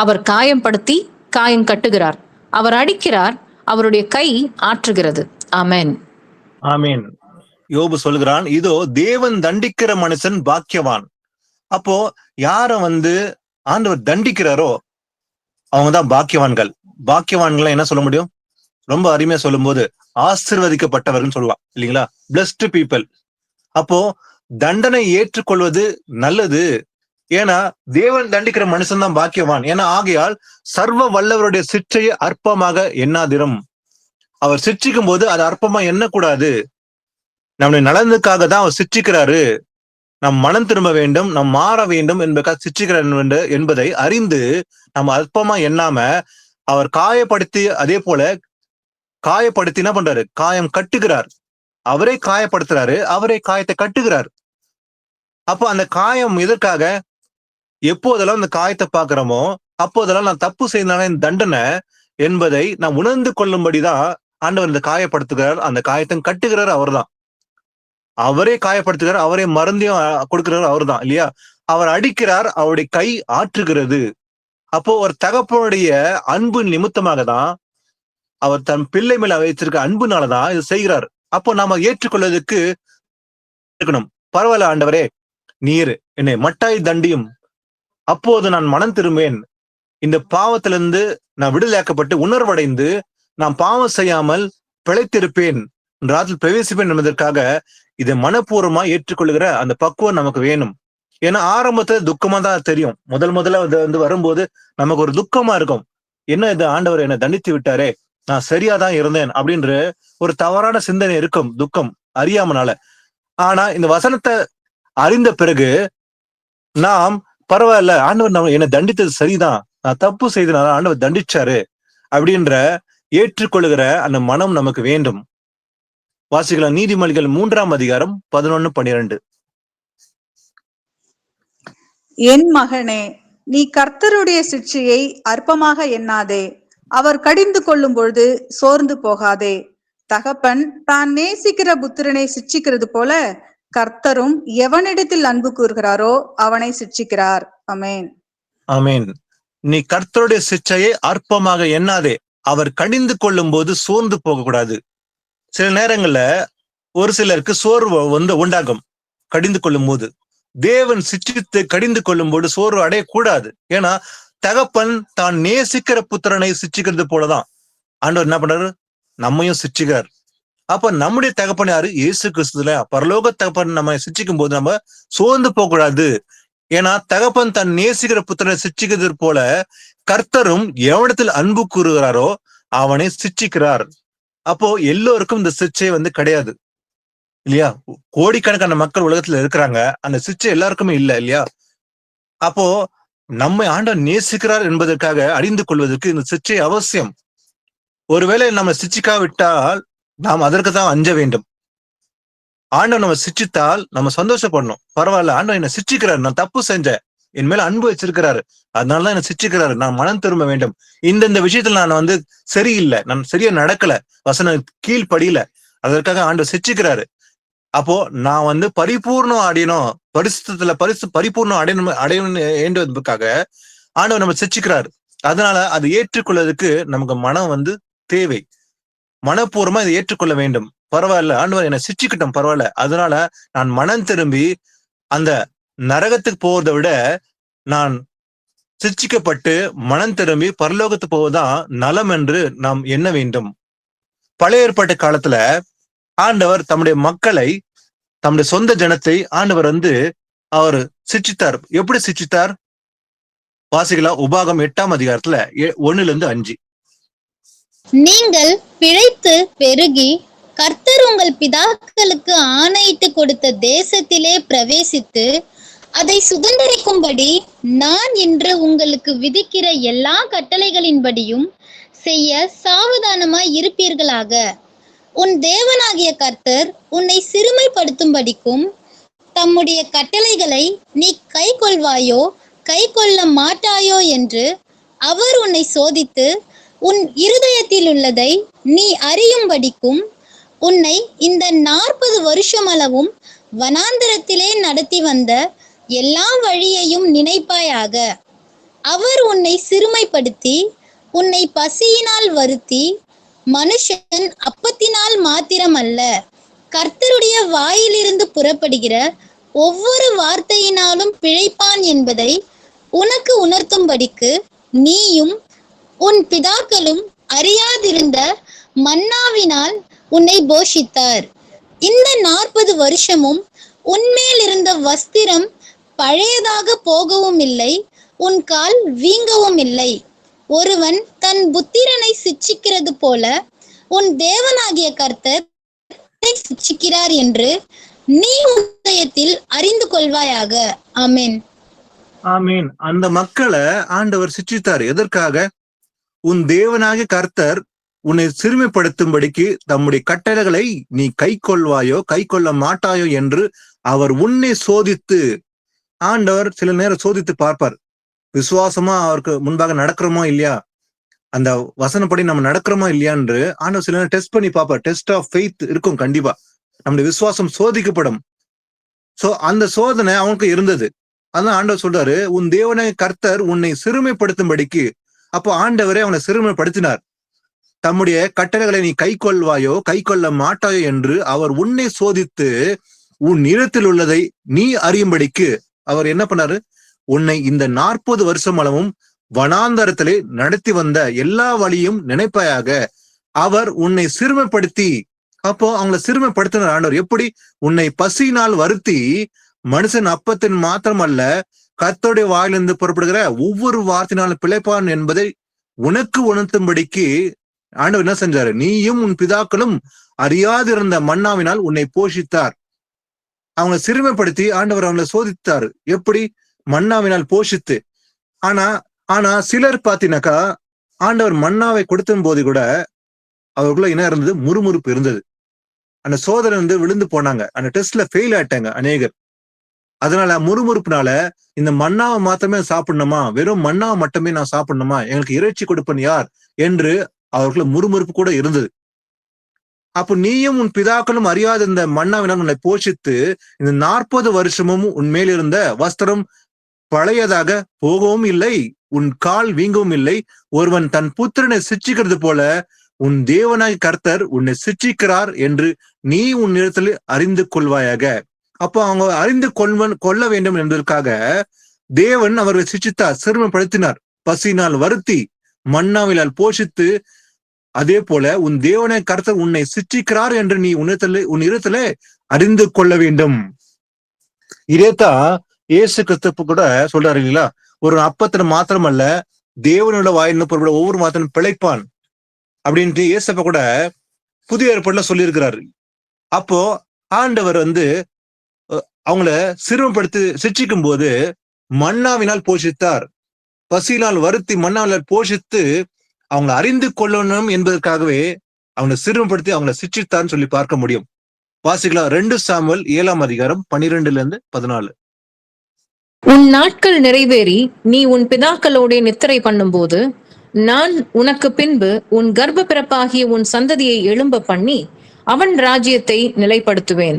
அவர் காயப்படுத்தி காயம் கட்டுகிறார், அவர் அடிக்கிறார், அவருடைய கை ஆற்றுகிறது. ஆமென். ஆமென். யோபு சொல்கிறான், இதோ தேவன் தண்டிக்கிற மனுஷன் பாக்கியவான். அப்போ யார ஆண்டவர் தண்டிக்கிறாரோ அவங்கதான் பாக்கியவான்கள். பாக்கியவான்கள் என்ன சொல்ல முடியும்? ரொம்ப அருமையா சொல்லும் போது ஆசீர்வதிக்கப்பட்டவர்கள் சொல்லலாம் இல்லைங்களா? Blessed people. அப்போ தண்டனை ஏற்றுக்கொள்வது நல்லது. ஏன்னா தேவன் தண்டிக்கிற மனுஷன் தான் பாக்கியவான். ஏன்னா ஆகையால் சர்வ வல்லவருடைய சிட்சையை அற்பமாக எண்ணாதிரும். அவர் சிட்சிக்கும் போது அது அற்பமா எண்ணக்கூடாது. நம்முடைய நலனுக்காக தான் அவர் சிட்சிக்கிறாரு. நம் மனம் திரும்ப வேண்டும், நம் மாற வேண்டும் என்பதற்காக சிட்சிக்கிறார் என்பதை அறிந்து நம்ம அற்பமா எண்ணாம அவர் காயப்படுத்தி, அதே போல காயப்படுத்தி என்ன பண்றாரு? காயம் கட்டுகிறார். அவரே காயப்படுத்துறாரு, அவரே காயத்தை கட்டுகிறார். அப்போ அந்த காயம் எதற்காக? எப்போதெல்லாம் அந்த காயத்தை பாக்குறோமோ அப்போதெல்லாம் நான் தப்பு செய்தான தண்டனை என்பதை நான் உணர்ந்து கொள்ளும்படிதான் ஆண்டவர் இந்த காயப்படுத்துகிறார். அந்த காயத்தை கட்டுகிறார் அவர்தான். அவரே காயப்படுத்துகிறார், அவரே மருந்தையும் கொடுக்கிறார் அவர்தான் இல்லையா? அவர் அடிக்கிறார், அவருடைய கை ஆற்றுகிறது. அப்போ ஒரு தகப்பனுடைய அன்பு நிமித்தமாக தான் அவர் தன் பிள்ளை மேல வைத்திருக்க அன்புனாலதான் இது செய்கிறார். அப்போ நாம ஏற்றுக்கொள்வதற்கு இருக்கணும். பரவாயில்ல ஆண்டவரே, நீர் என்னை மட்டாய் தண்டியும், அப்போது நான் மனம் திரும்பேன். இந்த பாவத்திலிருந்து நான் விடுதலையாக்கப்பட்டு உணர்வடைந்து நான் பாவம் செய்யாமல் பிழைத்திருப்பேன், ராத்தில் பிரவேசிப்பேன் என்பதற்காக இதை மனப்பூர்வமா ஏற்றுக்கொள்கிற அந்த பக்குவம் நமக்கு வேணும். ஏன்னா ஆரம்பத்துல துக்கமா தான் தெரியும். முதல்ல வந்து வரும்போது நமக்கு ஒரு துக்கமா இருக்கும். என்ன இது, ஆண்டவர் என்னை தண்டித்து விட்டாரே, நான் சரியாதான் இருந்தேன் அப்படின்ற ஒரு தவறான சிந்தனை இருக்கும், துக்கம் அறியாமனால. ஆனா இந்த வசனத்தை அறிந்த பிறகு நாம் பரவாயில்ல, ஆண்டவர் நம்ம என்னை தண்டித்தது சரிதான், நான் தப்பு செய்தனால ஆண்டவர் தண்டிச்சாரு அப்படின்ற ஏற்றுக்கொள்கிற அந்த மனம் நமக்கு வேண்டும். வாசிக்கலாம் நீதிமொழிகள் 3ஆம் அதிகாரம் 11-12. என் மகனே, நீ கர்த்தருடைய சிட்சையை அற்பமாக எண்ணாதே, அவர் கடிந்து கொள்ளும் பொழுது சோர்ந்து போகாதே. தகப்பன் தான் நேசிக்கிற புத்திரனை சிட்சிக்கிறது போல கர்த்தரும் எவனிடத்தில் அன்பு கூறுகிறாரோ அவனை சிட்சிக்கிறார். ஆமென். ஆமென். நீ கர்த்தருடைய சிட்சையை அற்பமாக எண்ணாதே, அவர் கடிந்து கொள்ளும் போது சோர்ந்து போகக்கூடாது. சில நேரங்கள்ல ஒரு சிலருக்கு சோர்வு உண்டாகும் கடிந்து கொள்ளும் போது. தேவன் சிட்சித்து கடிந்து கொள்ளும் போது சோர்வு அடையக்கூடாது. ஏன்னா தகப்பன் தான் நேசிக்கிற புத்திரனை சிட்சிக்கிறது போலதான் ஆண்டவர் என்ன பண்றாரு, நம்மையும் சிட்சிக்கிறார். அப்ப நம்முடைய தகப்பன் யாரு, இயேசு கிறிஸ்துல பரலோக தகப்பன் நம்ம சிட்சிக்கும் போது நம்ம சோர்ந்து போக கூடாது. ஏன்னா தகப்பன் தன் நேசிக்கிற புத்திரனை சிட்சிக்கிறது போல கர்த்தரும் எவனிடத்தில் அன்பு கூறுகிறாரோ அவனை சிட்சிக்கிறார். அப்போ எல்லோருக்கும் இந்த சிட்சை கிடையாது இல்லையா? கோடிக்கணக்கான மக்கள் உலகத்துல இருக்கிறாங்க, அந்த சிட்சை எல்லாருக்குமே இல்லை இல்லையா? அப்போ நம்மை ஆண்டவர் நேசிக்கிறார் என்பதற்காக அறிந்து கொள்வதற்கு இந்த சிட்சை அவசியம். ஒருவேளை நம்ம சிட்சிக்காவிட்டால் நாம் அதற்கு தான் அஞ்ச வேண்டும். ஆண்டவர் நம்ம சிட்சித்தால் நம்ம சந்தோஷப்படணும். பரவாயில்ல, ஆண்டவர் என்ன சிட்சிக்கிறாரு, நான் தப்பு செஞ்சேன், என் மேல அன்பு வச்சிருக்கிறாரு, அதனாலதான் என்ன சிட்சிக்கிறாரு, நான் மனம் திரும்ப வேண்டும். இந்த விஷயத்துல நான் சரியில்லை, நான் சரியா நடக்கல, வசனம் கீழ்படியில, அதற்காக ஆண்டவர் சிட்சிக்கிறாரு. அப்போ நான் பரிபூர்ணம் அடையணும், பரிபூர்ணம் அடையணும் வேண்டுவதற்காக ஆண்டவர் நம்ம சிட்சிக்கிறாரு. அதனால அதை ஏற்றுக்கொள்வதற்கு நமக்கு மனம் தேவை. மனப்பூர்வமா இதை ஏற்றுக்கொள்ள வேண்டும். பரவாயில்ல, ஆண்டவர் என்னை சிட்சிக்கட்டும், பரவாயில்ல, அதனால நான் மனம் திரும்பி அந்த நரகத்துக்கு போவதை விட நான் சிட்சிக்கப்பட்டு மனம் திரும்பி பரலோகத்துக்கு போவதுதான் நலம் என்று நாம் எண்ண வேண்டும். பழைய ஏற்பாட்டு காலத்துல ஆண்டவர் தம்முடைய மக்களை, தம்முடைய சொந்த ஜனத்தை ஆண்டவர் அவர் சிட்சித்தார். எப்படி சிட்சித்தார்? வாசிக்கலாம் உபாகம் 8ஆம் அதிகாரத்துல 1-5. நீங்கள் பிழைத்து பெருகி கர்த்தர் உங்கள் பிதாக்களுக்கு ஆணையிட்டு கொடுத்த தேசத்திலே பிரவேசித்து அதை சுதந்திரிக்கும்படி நான் இன்று உங்களுக்கு விதிக்கிற எல்லா கட்டளைகளின்படியும் செய்ய சாவதானமாய் இருப்பீர்களாக. உன் தேவனாகிய கர்த்தர் உன்னை சிறுமைப்படுத்தும்படிக்கும் தம்முடைய கட்டளைகளை நீ கை கொள்வாயோ கை கொள்ள மாட்டாயோ என்று அவர் உன்னை சோதித்து உன் இருதயத்தில் உள்ளதை நீ அறியும்படிக்கும் உன்னை இந்த 40 வருஷமளவும் வனாந்தரத்திலே நடத்தி வந்த எல்லா வழியையும் நினைப்பாயாக. அவர் உன்னை சிறுமைப்படுத்தி உன்னை பசியினால் வருத்தி, மனுஷன் அப்பத்தினால் மாத்திரமல்ல கர்த்தருடைய வாயிலிருந்து புறப்படுகிற ஒவ்வொரு வார்த்தையினாலும் பிழைப்பான் என்பதை உனக்கு உணர்த்தும்படிக்கு நீயும் உன் பிதாக்களும் அறியாதிருந்த மன்னாவினால் உன்னை போஷித்தார். இந்த 40 வருஷமும் உன்மேல் இருந்த வஸ்திரம் பழையதாக போகவும் இல்லை, உன் கால் வீங்கவும் இல்லை. ஒருவன் தன் புத்திரனை சிட்சிக்கிறது போல உன் தேவனாகிய கர்த்தர் சிட்சிக்கிறார் என்று நீ உதயத்தில் அறிந்து கொள்வாயாக. ஆமென். ஆமீன். அந்த மக்களை ஆண்டவர் சிட்சித்தார். எதற்காக? உன் தேவனாகிய கர்த்தர் உன்னை சிறுமைப்படுத்தும்படிக்கு தம்முடைய கட்டளைகளை நீ கை கொள்வாயோ கை கொள்ள மாட்டாயோ என்று அவர் உன்னை சோதித்து, ஆண்டவர் சில நேரம் சோதித்து பார்ப்பார். விசுவாசமா அவருக்கு முன்பாக நடக்கிறோமோ இல்லையா, அந்த வசனப்படி நம்ம நடக்கிறோமோ இல்லையான்று ஆண்டவர் சில நேரம் டெஸ்ட் பண்ணி பார்ப்பார். டெஸ்ட் ஆஃப் ஃபெய்த் இருக்கும் கண்டிப்பா. நம்முடைய விசுவாசம் சோதிக்கப்படும். சோ அந்த சோதனை அவனுக்கு இருந்தது. அதான் ஆண்டவர் சொல்றாரு, உன் தேவனாகிய கர்த்தர் உன்னை சிறுமைப்படுத்தும்படிக்கு. அப்போ ஆண்டவரே அவனை சிறுமைப்படுத்தினார். தம்முடைய கட்டளைகளை நீ கை கொள்வாயோ கை கொள்ள மாட்டாயோ என்று அவர் உன்னை சோதித்து உன் நிலத்தில் உள்ளதை நீ அறியும்படிக்கு அவர் என்ன பண்ணாரு, உன்னை இந்த 40 வருஷம் அளவும் வனாந்தரத்திலே நடத்தி வந்த எல்லா வழியும் நினைப்பாயாக. அவர் உன்னை சிறுமைப்படுத்தி, அப்போ அவங்கள சிறுமைப்படுத்தின ஆண்டவர் எப்படி, உன்னை பசியினால் வருத்தி மனுஷன் அப்பத்தின் மாத்திரம் அல்ல கர்த்தருடைய வாயிலிருந்து புறப்படுகிற ஒவ்வொரு வார்த்தையினாலும் பிழைப்பான் என்பதை உனக்கு உணர்த்தும்படிக்கு ஆண்டவர் என்ன செஞ்சாரு, நீயும் உன் பிதாக்களும் அறியாதிருந்த மன்னாவினால் உன்னை போஷித்தார். அவங்களை சிறுமைப்படுத்தி ஆண்டவர் அவங்களை சோதித்தார். எப்படி, மன்னாவினால் போஷித்து. ஆனா சிலர் பாத்தீங்கன்னாக்கா ஆண்டவர் மன்னாவை கொடுத்த போது கூட அவருக்குள்ள என்ன இருந்தது, முறுமுறுப்பு இருந்தது. அந்த சோதனை விழுந்து போனாங்க, அந்த டெஸ்ட்ல ஃபெயில் ஆயிட்டாங்க அநேகர். அதனால முறுமுறுப்புனால இந்த மன்னாவை மாத்திரமே சாப்பிடணுமா, வெறும் மன்னாவை மட்டுமே நான் சாப்பிடணுமா, எங்களுக்கு இறைச்சி கொடுப்பன் யார் என்று அவருக்குள்ள முறுமுறுப்பு கூட இருந்தது. அப்போ நீயும் உன் பிதாக்களும் அறியாத இந்த மன்னாவினால் உன்னை போஷித்து இந்த 40 வருஷமும் உன் மேலிருந்த வஸ்திரம் பழையதாக போகவும் இல்லை, உன் கால் வீங்கவும் இல்லை. ஒருவன் தன் புத்திரனை சிட்சிக்கிறது போல உன் தேவனாய் கர்த்தர் உன்னை சிட்சிக்கிறார் என்று நீ உன் இடத்தில் அறிந்து கொள்வாயாக. அப்போ அவங்க அறிந்து கொள்ள வேண்டும் என்பதற்காக தேவன் அவர்களை சிட்சித்தார், சிறுமைப்படுத்தினார், பசியினால் வருத்தி மன்னாவினால் போஷித்து. அதே போல உன் தேவனை கர்த்தர் உன்னை சிட்சிக்கிறார் என்று நீ உன் இடத்துல அறிந்து கொள்ள வேண்டும். இதேதான் இயேசு கிறிஸ்து கூட சொல்றாரு இல்லைங்களா, ஒரு அப்பத்தின மாத்திரம் அல்ல தேவனோட வாயின்னு பொருள் ஒவ்வொரு மாத்திரம் பிழைப்பான் அப்படின்ட்டு இயேசப்ப கூட புதிய ஏற்பாடுல சொல்லியிருக்கிறாரு. அப்போ ஆண்டவர் அவங்கள சிறுமைப்படுத்தி சிட்சிக்கும் போது மன்னாவினால் போஷித்தார், பசியினால் வருத்தி மன்னாவினால் போஷித்து அவங்களை அறிந்து கொள்ளணும் என்பதற்காகவே அவங்களை சிறுமைப்படுத்தி அவங்களை சிட்சித்தார்னு சொல்லி பார்க்க முடியும். வாசிக்கலாம் 2 சாமுவேல் 7ஆம் அதிகாரம் 12-14. உன் நாட்கள் நிறைவேறி நீ உன் பிதாக்களோட நித்திரை பண்ணும்போது நான் உனக்கு பின்பு உன் கர்ப்ப பிறப்பாகிய உன் சந்ததியை எழும்ப பண்ணி அவன் ராஜ்யத்தை நிலைப்படுத்துவேன்.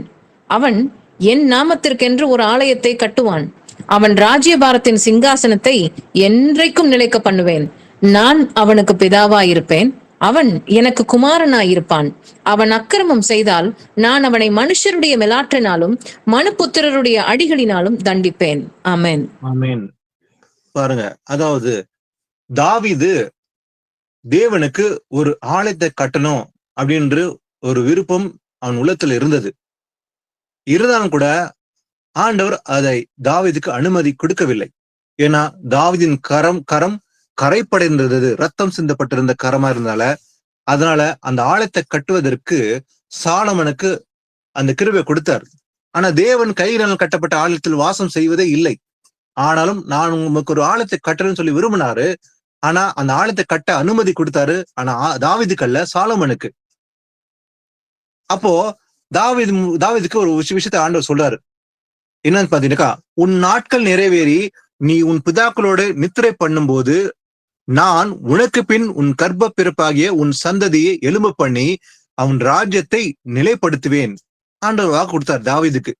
அவன் என் நாமத்திற்கென்று ஒரு ஆலயத்தை கட்டுவான். அவன் ராஜ்யபாரத்தின் சிங்காசனத்தை என்றைக்கும் நிலைக்க பண்ணுவேன். நான் அவனுக்கு பிதாவாயிருப்பேன், அவன் எனக்கு குமாரனாயிருப்பான். அவன் அக்கிரமம் செய்தால் நான் அவனை மனுஷருடைய மிலாற்றினாலும் மனுபுத்திரருடைய அடிகளினாலும் தண்டிப்பேன். ஆமென். ஆமென். பாருங்க, அதாவது தாவீது தேவனுக்கு ஒரு ஆலயத்தை கட்டணும் அப்படின்ற ஒரு விருப்பம் அவன் உள்ளத்துல இருந்தது. இருந்தாலும் கூட ஆண்டவர் அதை தாவீதுக்கு அனுமதி கொடுக்கவில்லை. ஏன்னா தாவீதின் கரம் கரைப்படைந்திருந்தது, ரத்தம் சிந்தப்பட்டிருந்த கரமா இருந்தால அதனால அந்த ஆலயத்தை கட்டுவதற்கு சாலமனுக்கு அந்த கிருபை கொடுத்தார். ஆனா தேவன் கையினால் கட்டப்பட்ட ஆலயத்தில் வாசம் செய்வதே இல்லை. ஆனாலும் நான் உங்களுக்கு ஒரு ஆலயத்தை கட்டணும்னு சொல்லி விரும்பினாரு. ஆனா அந்த ஆலயத்தை கட்ட அனுமதி கொடுத்தாரு. ஆனா தாவீதுக்கு அல்ல, சாலமனுக்கு. அப்போ தாவீதுக்கு ஒரு விஷயத்தை ஆண்டவர் சொல்றாரு. என்னன்னு பாத்தீங்கன்னாக்கா, உன் நாட்கள் நிறைவேறி நீ உன் பிதாக்களோட நித்திரை பண்ணும்போது நான் உனக்கு பின் உன் கர்ப்ப பிறப்பாகிய உன் சந்ததியை எழும்ப பண்ணி அவன் ராஜ்யத்தை நிலைப்படுத்துவேன். ஆண்டவர் வாக்கு கொடுத்தார் தாவீதுக்கு.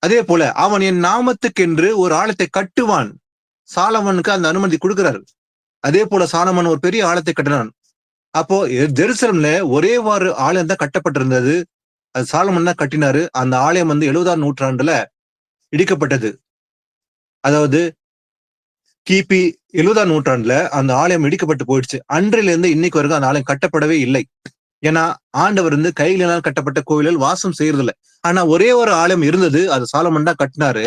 அதே போல அவன் என் நாமத்துக்கென்று ஒரு ஆலயத்தை கட்டுவான். சாலமனுக்கு அந்த அனுமதி கொடுக்கிறார். அதே போல சாலமன் ஒரு பெரிய ஆலயத்தை கட்டினான். அப்போ ஜெருசலம்ல ஒரே ஒரு ஆலயம் தான் கட்டப்பட்டிருந்தது. அது சாலமன் தான் கட்டினாரு. அந்த ஆலயம் 70ஆம் நூற்றாண்டுல இடிக்கப்பட்டது. அதாவது கிபி 70ஆம் நூற்றாண்டுல அந்த ஆலயம் இடிக்கப்பட்டு போயிடுச்சு. அன்றிலிருந்து இருந்து இன்னைக்கு வரைக்கும் அந்த ஆலயம் கட்டப்படவே இல்லை. ஏன்னா ஆண்டவர் கையினால் கட்டப்பட்ட கோவிலில் வாசம் செய்யறதில்லை. ஆனா ஒரே ஒரு ஆலயம் இருந்தது, அது சாலமன் தான் கட்டினாரு.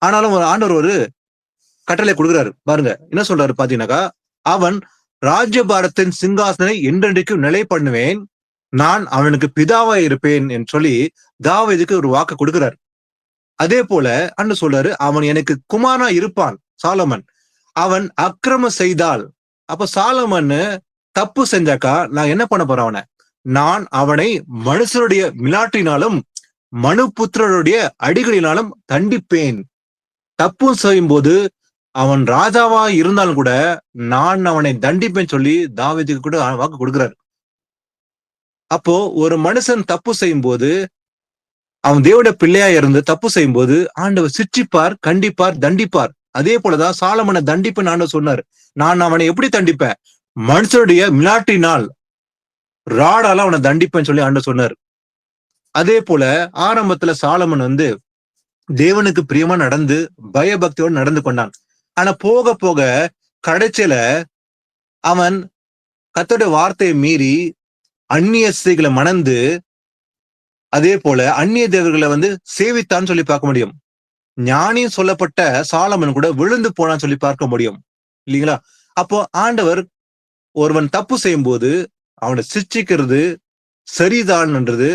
ஆனாலும் ஆண்டவர் ஒரு கட்டளை கொடுக்குறாரு. பாருங்க என்ன சொல்றாரு பாத்தீங்கன்னாக்கா, அவன் ராஜ்யபாரத்தின் சிங்காசனை என்றென்றைக்கும் நிலை பண்ணுவேன், நான் அவனுக்கு பிதாவா இருப்பேன் என்று சொல்லி தாவீதுக்கு ஒரு வாக்கு கொடுக்கிறார். அதே போல அண்ணன் சொல்றாரு, அவன் எனக்கு குமாரனா இருப்பான். சாலமன் அவன் அக்கிரமம் செய்தால், அப்ப சாலமன் தப்பு செஞ்சாக்கா நான் என்ன பண்ண போறேன், நான் அவனை மனுஷருடைய மிலாட்டினாலும் மனுபுத்திரருடைய அடிகளினாலும் தண்டிப்பேன். தப்பு செய்யும் போது அவன் ராஜாவா இருந்தாலும் கூட நான் அவனை தண்டிப்பேன் சொல்லி தாவீதுக்கு கூட வாக்கு கொடுக்கிறார். அப்போ ஒரு மனுஷன் தப்பு செய்யும் போது, அவன் தேவனுடைய பிள்ளையா இருந்து தப்பு செய்யும் போது ஆண்டவர் சிட்சிப்பார், கண்டிப்பார், தண்டிப்பார். அதே போலதான் சாலமனை தண்டிப்பேன் ஆண்டவர் சொன்னார். நான் அவனை எப்படி தண்டிப்பேன், மனுஷருடைய மிலாட்டினால் ராடால அவனை தண்டிப்பேன்னு சொல்லி ஆண்டவர் சொன்னார். அதே போல ஆரம்பத்துல சாலமன் வந்து தேவனுக்கு பிரியமா நடந்து பயபக்தியோடு நடந்து கொண்டான். ஆனா போக போக கடைசியில அவன் கர்த்தருடைய வார்த்தையை மீறி அந்நிய ஸ்திரீகளை மணந்து, அதே போல அந்நிய தேவர்களை வந்து சேவித்தான்னு சொல்லி பார்க்க முடியும். ஞானி சொல்லப்பட்ட சாலமன் கூட விழுந்து போனான்னு சொல்லி பார்க்க முடியும் இல்லைங்களா? அப்போ ஆண்டவர் ஒருவன் தப்பு செய்யும் போது அவனை சிட்சிக்கிறது சரிதான்ன்றது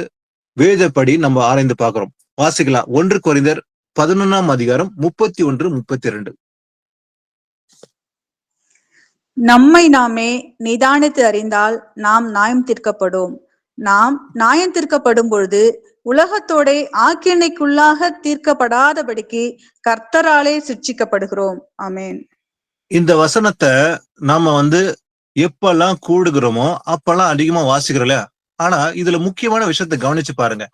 வேதப்படி நம்ம ஆராய்ந்து பார்க்கிறோம். வாசிக்கலாம். 1 கொரிந்தியர் 11 31, 32. நம்மை நாமே நிதானித்து அறிந்தால் நாம் நியாயம் தீர்க்கப்படும். நாம் நியாயம் தீர்க்கப்படும் பொழுது உலகத்தோட ஆக்கினைக்குள்ளாக தீர்க்கப்படாதபடிக்கு கர்த்தராலே சிட்சிக்கப்படுகிறோம். ஆமென். இந்த வசனத்தை நாம வந்து எப்பெல்லாம் கூடுகிறோமோ அப்பெல்லாம் அதிகமா வாசிக்கிறோம்ல. ஆனா இதுல முக்கியமான விஷயத்தை கவனிச்சு பாருங்க.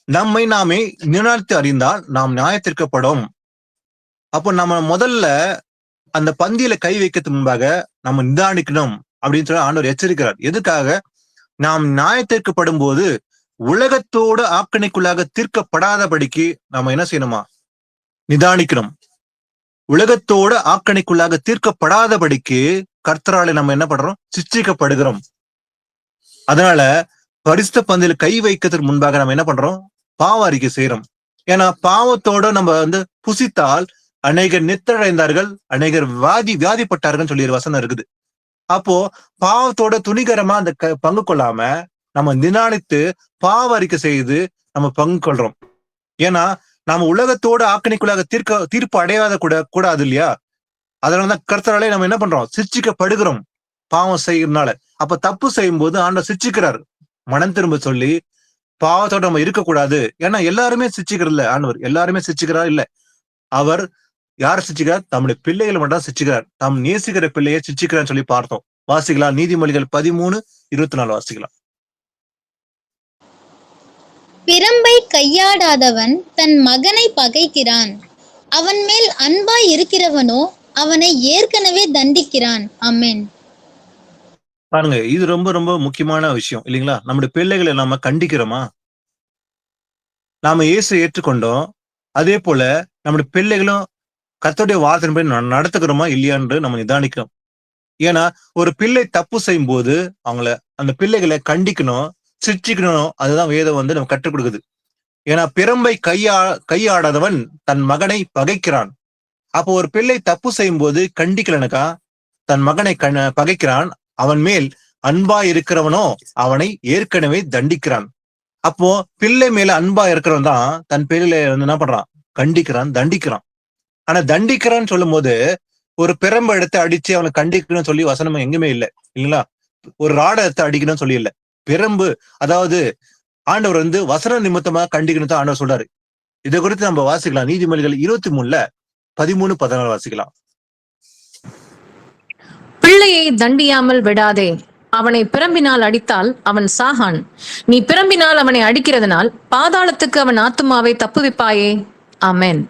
நம்மை நாமே நிதானித்து அறிந்தால் நாம் நியாயத்திற்கப்படும். அப்போ நம்ம முதல்ல அந்த பந்தியில கை வைக்கிறதுக்கு முன்பாக நம்ம நிதானிக்கணும் அப்படின்னு சொல்லி ஆண்டவர் எச்சரிக்கிறார். எதுக்காக? நாம் நியாயத்திற்கப்படும் போது உலகத்தோடு ஆக்கணைக்குள்ளாக தீர்க்கப்படாதபடிக்கு நம்ம என்ன செய்யணுமா? நிதானிக்கணும். உலகத்தோடு ஆக்கணைக்குள்ளாக தீர்க்கப்படாதபடிக்கு கர்த்தராலே நம்ம என்ன பண்றோம்? சிட்சிக்கப்படுகிறோம். அதனால பரிசுத்த பந்தியில கை வைக்கிறதுக்கு முன்பாக நம்ம என்ன பண்றோம்? பாவ அறிக்கை செய்யறோம். ஏன்னா பாவத்தோட நம்ம வந்து புசித்தால் அநேகர் நித்திரைந்தார்கள், அநேகர் வியாதிப்பட்டார்கள் சொல்லி ஒரு வசனம் இருக்குது. அப்போ பாவத்தோட துணிகரமா அந்த பங்கு கொள்ளாம நம்ம நிதானித்து பாவ அறிக்கை செய்து நம்ம பங்கு கொள்றோம். ஏன்னா நம்ம உலகத்தோட ஆக்கணிக்குள்ளாக தீர்ப்பு அடையாத கூடாது இல்லையா? அதனாலதான் கர்த்தராலே நம்ம என்ன பண்றோம்? சிட்சிக்கப்படுகிறோம் பாவம் செய்யறதுனால. அப்ப தப்பு செய்யும் போது ஆண்டவர் சிட்சிக்கிறார். மனம் திரும்ப சொல்லி பாவத்தோட நம்ம இருக்கக்கூடாது. ஏன்னா எல்லாருமே சிட்சிக்கிறது இல்ல ஆண்டவர். எல்லாருமே சிட்சிக்கிறார் இல்ல. அவர் யார் சிட்சிக்கிறார்? தம்முடைய பிள்ளைகளை மட்டும் சிட்சிக்கிறார். தாம் நேசிக்கிற பிள்ளையை சிட்சிக்கிறான்னு சொல்லி பார்த்தோம். வாசிக்கலாம். நீதிமொழிகள் 13:24 வாசிக்கலாம். பிரம்பை கையாடாதவன் தன் மகனை பகைக்கிறான். அவன் மேல் அன்பாய் இருக்கிறவனோ அவனை ஏற்கனவே தண்டிக்கிறான். ஆமென். பாருங்க, இது ரொம்ப ரொம்ப முக்கியமான விஷயம் இல்லைங்களா? நம்முடைய பிள்ளைகளை நாம கண்டிக்கிறோமா? நாம இயேசு ஏற்றுக்கொண்டோம். அதே போல நம்முடைய பிள்ளைகளும் கர்த்தருடைய வார்த்தையின்படி நடத்துக்கிறோமா இல்லையான்னு நம்ம நிதானிக்கணும். ஏன்னா ஒரு பிள்ளை தப்பு செய்யும் போது அந்த பிள்ளைகளை கண்டிக்கணும், சிட்சிக்கணும். அதுதான் வேதம் வந்து நம்ம கற்றுக் கொடுக்குது. ஏன்னா பிரம்பை கையாடாதவன் தன் மகனை பகைக்கிறான். அப்போ ஒரு பிள்ளை தப்பு செய்யும் போது கண்டிக்கலனுக்கா தன் மகனை பகைக்கிறான். அவன் மேல் அன்பா இருக்கிறவனோ அவனை ஏற்கனவே தண்டிக்கிறான். அப்போ பிள்ளை மேல அன்பா இருக்கிறவன் தான் தன் பிள்ளை வந்து என்ன பண்றான்? கண்டிக்கிறான், தண்டிக்கிறான். ஆனா தண்டிக்கிறான்னு சொல்லும் போது ஒரு பிரம்பை எடுத்து அடிச்சு அவனை கண்டிக்கணும்னு சொல்லி வசனம் எங்குமே இல்லை இல்லைங்களா? ஒரு ராடை எடுத்து அடிக்கணும்னு சொல்லி இல்லை. பிரம்பு, அதாவது ஆண்டவர் வந்து வசன நிமித்தமா கண்டிக்கணும் தான் ஆண்டவர் சொல்றாரு. இதை குறித்து நம்ம வாசிக்கலாம். நீதிமொழிகள் 23:13-14 வாசிக்கலாம். பிள்ளையை தண்டியாமல் விடாதே, அவனை பிரம்பினால் அடித்தால் அவன் சாகான். நீ பிரம்பினால் அவனை அடிக்கிறதுனால் பாதாளத்துக்கு அவன் ஆத்துமாவை தப்புவிப்பாயே. ஆமென்.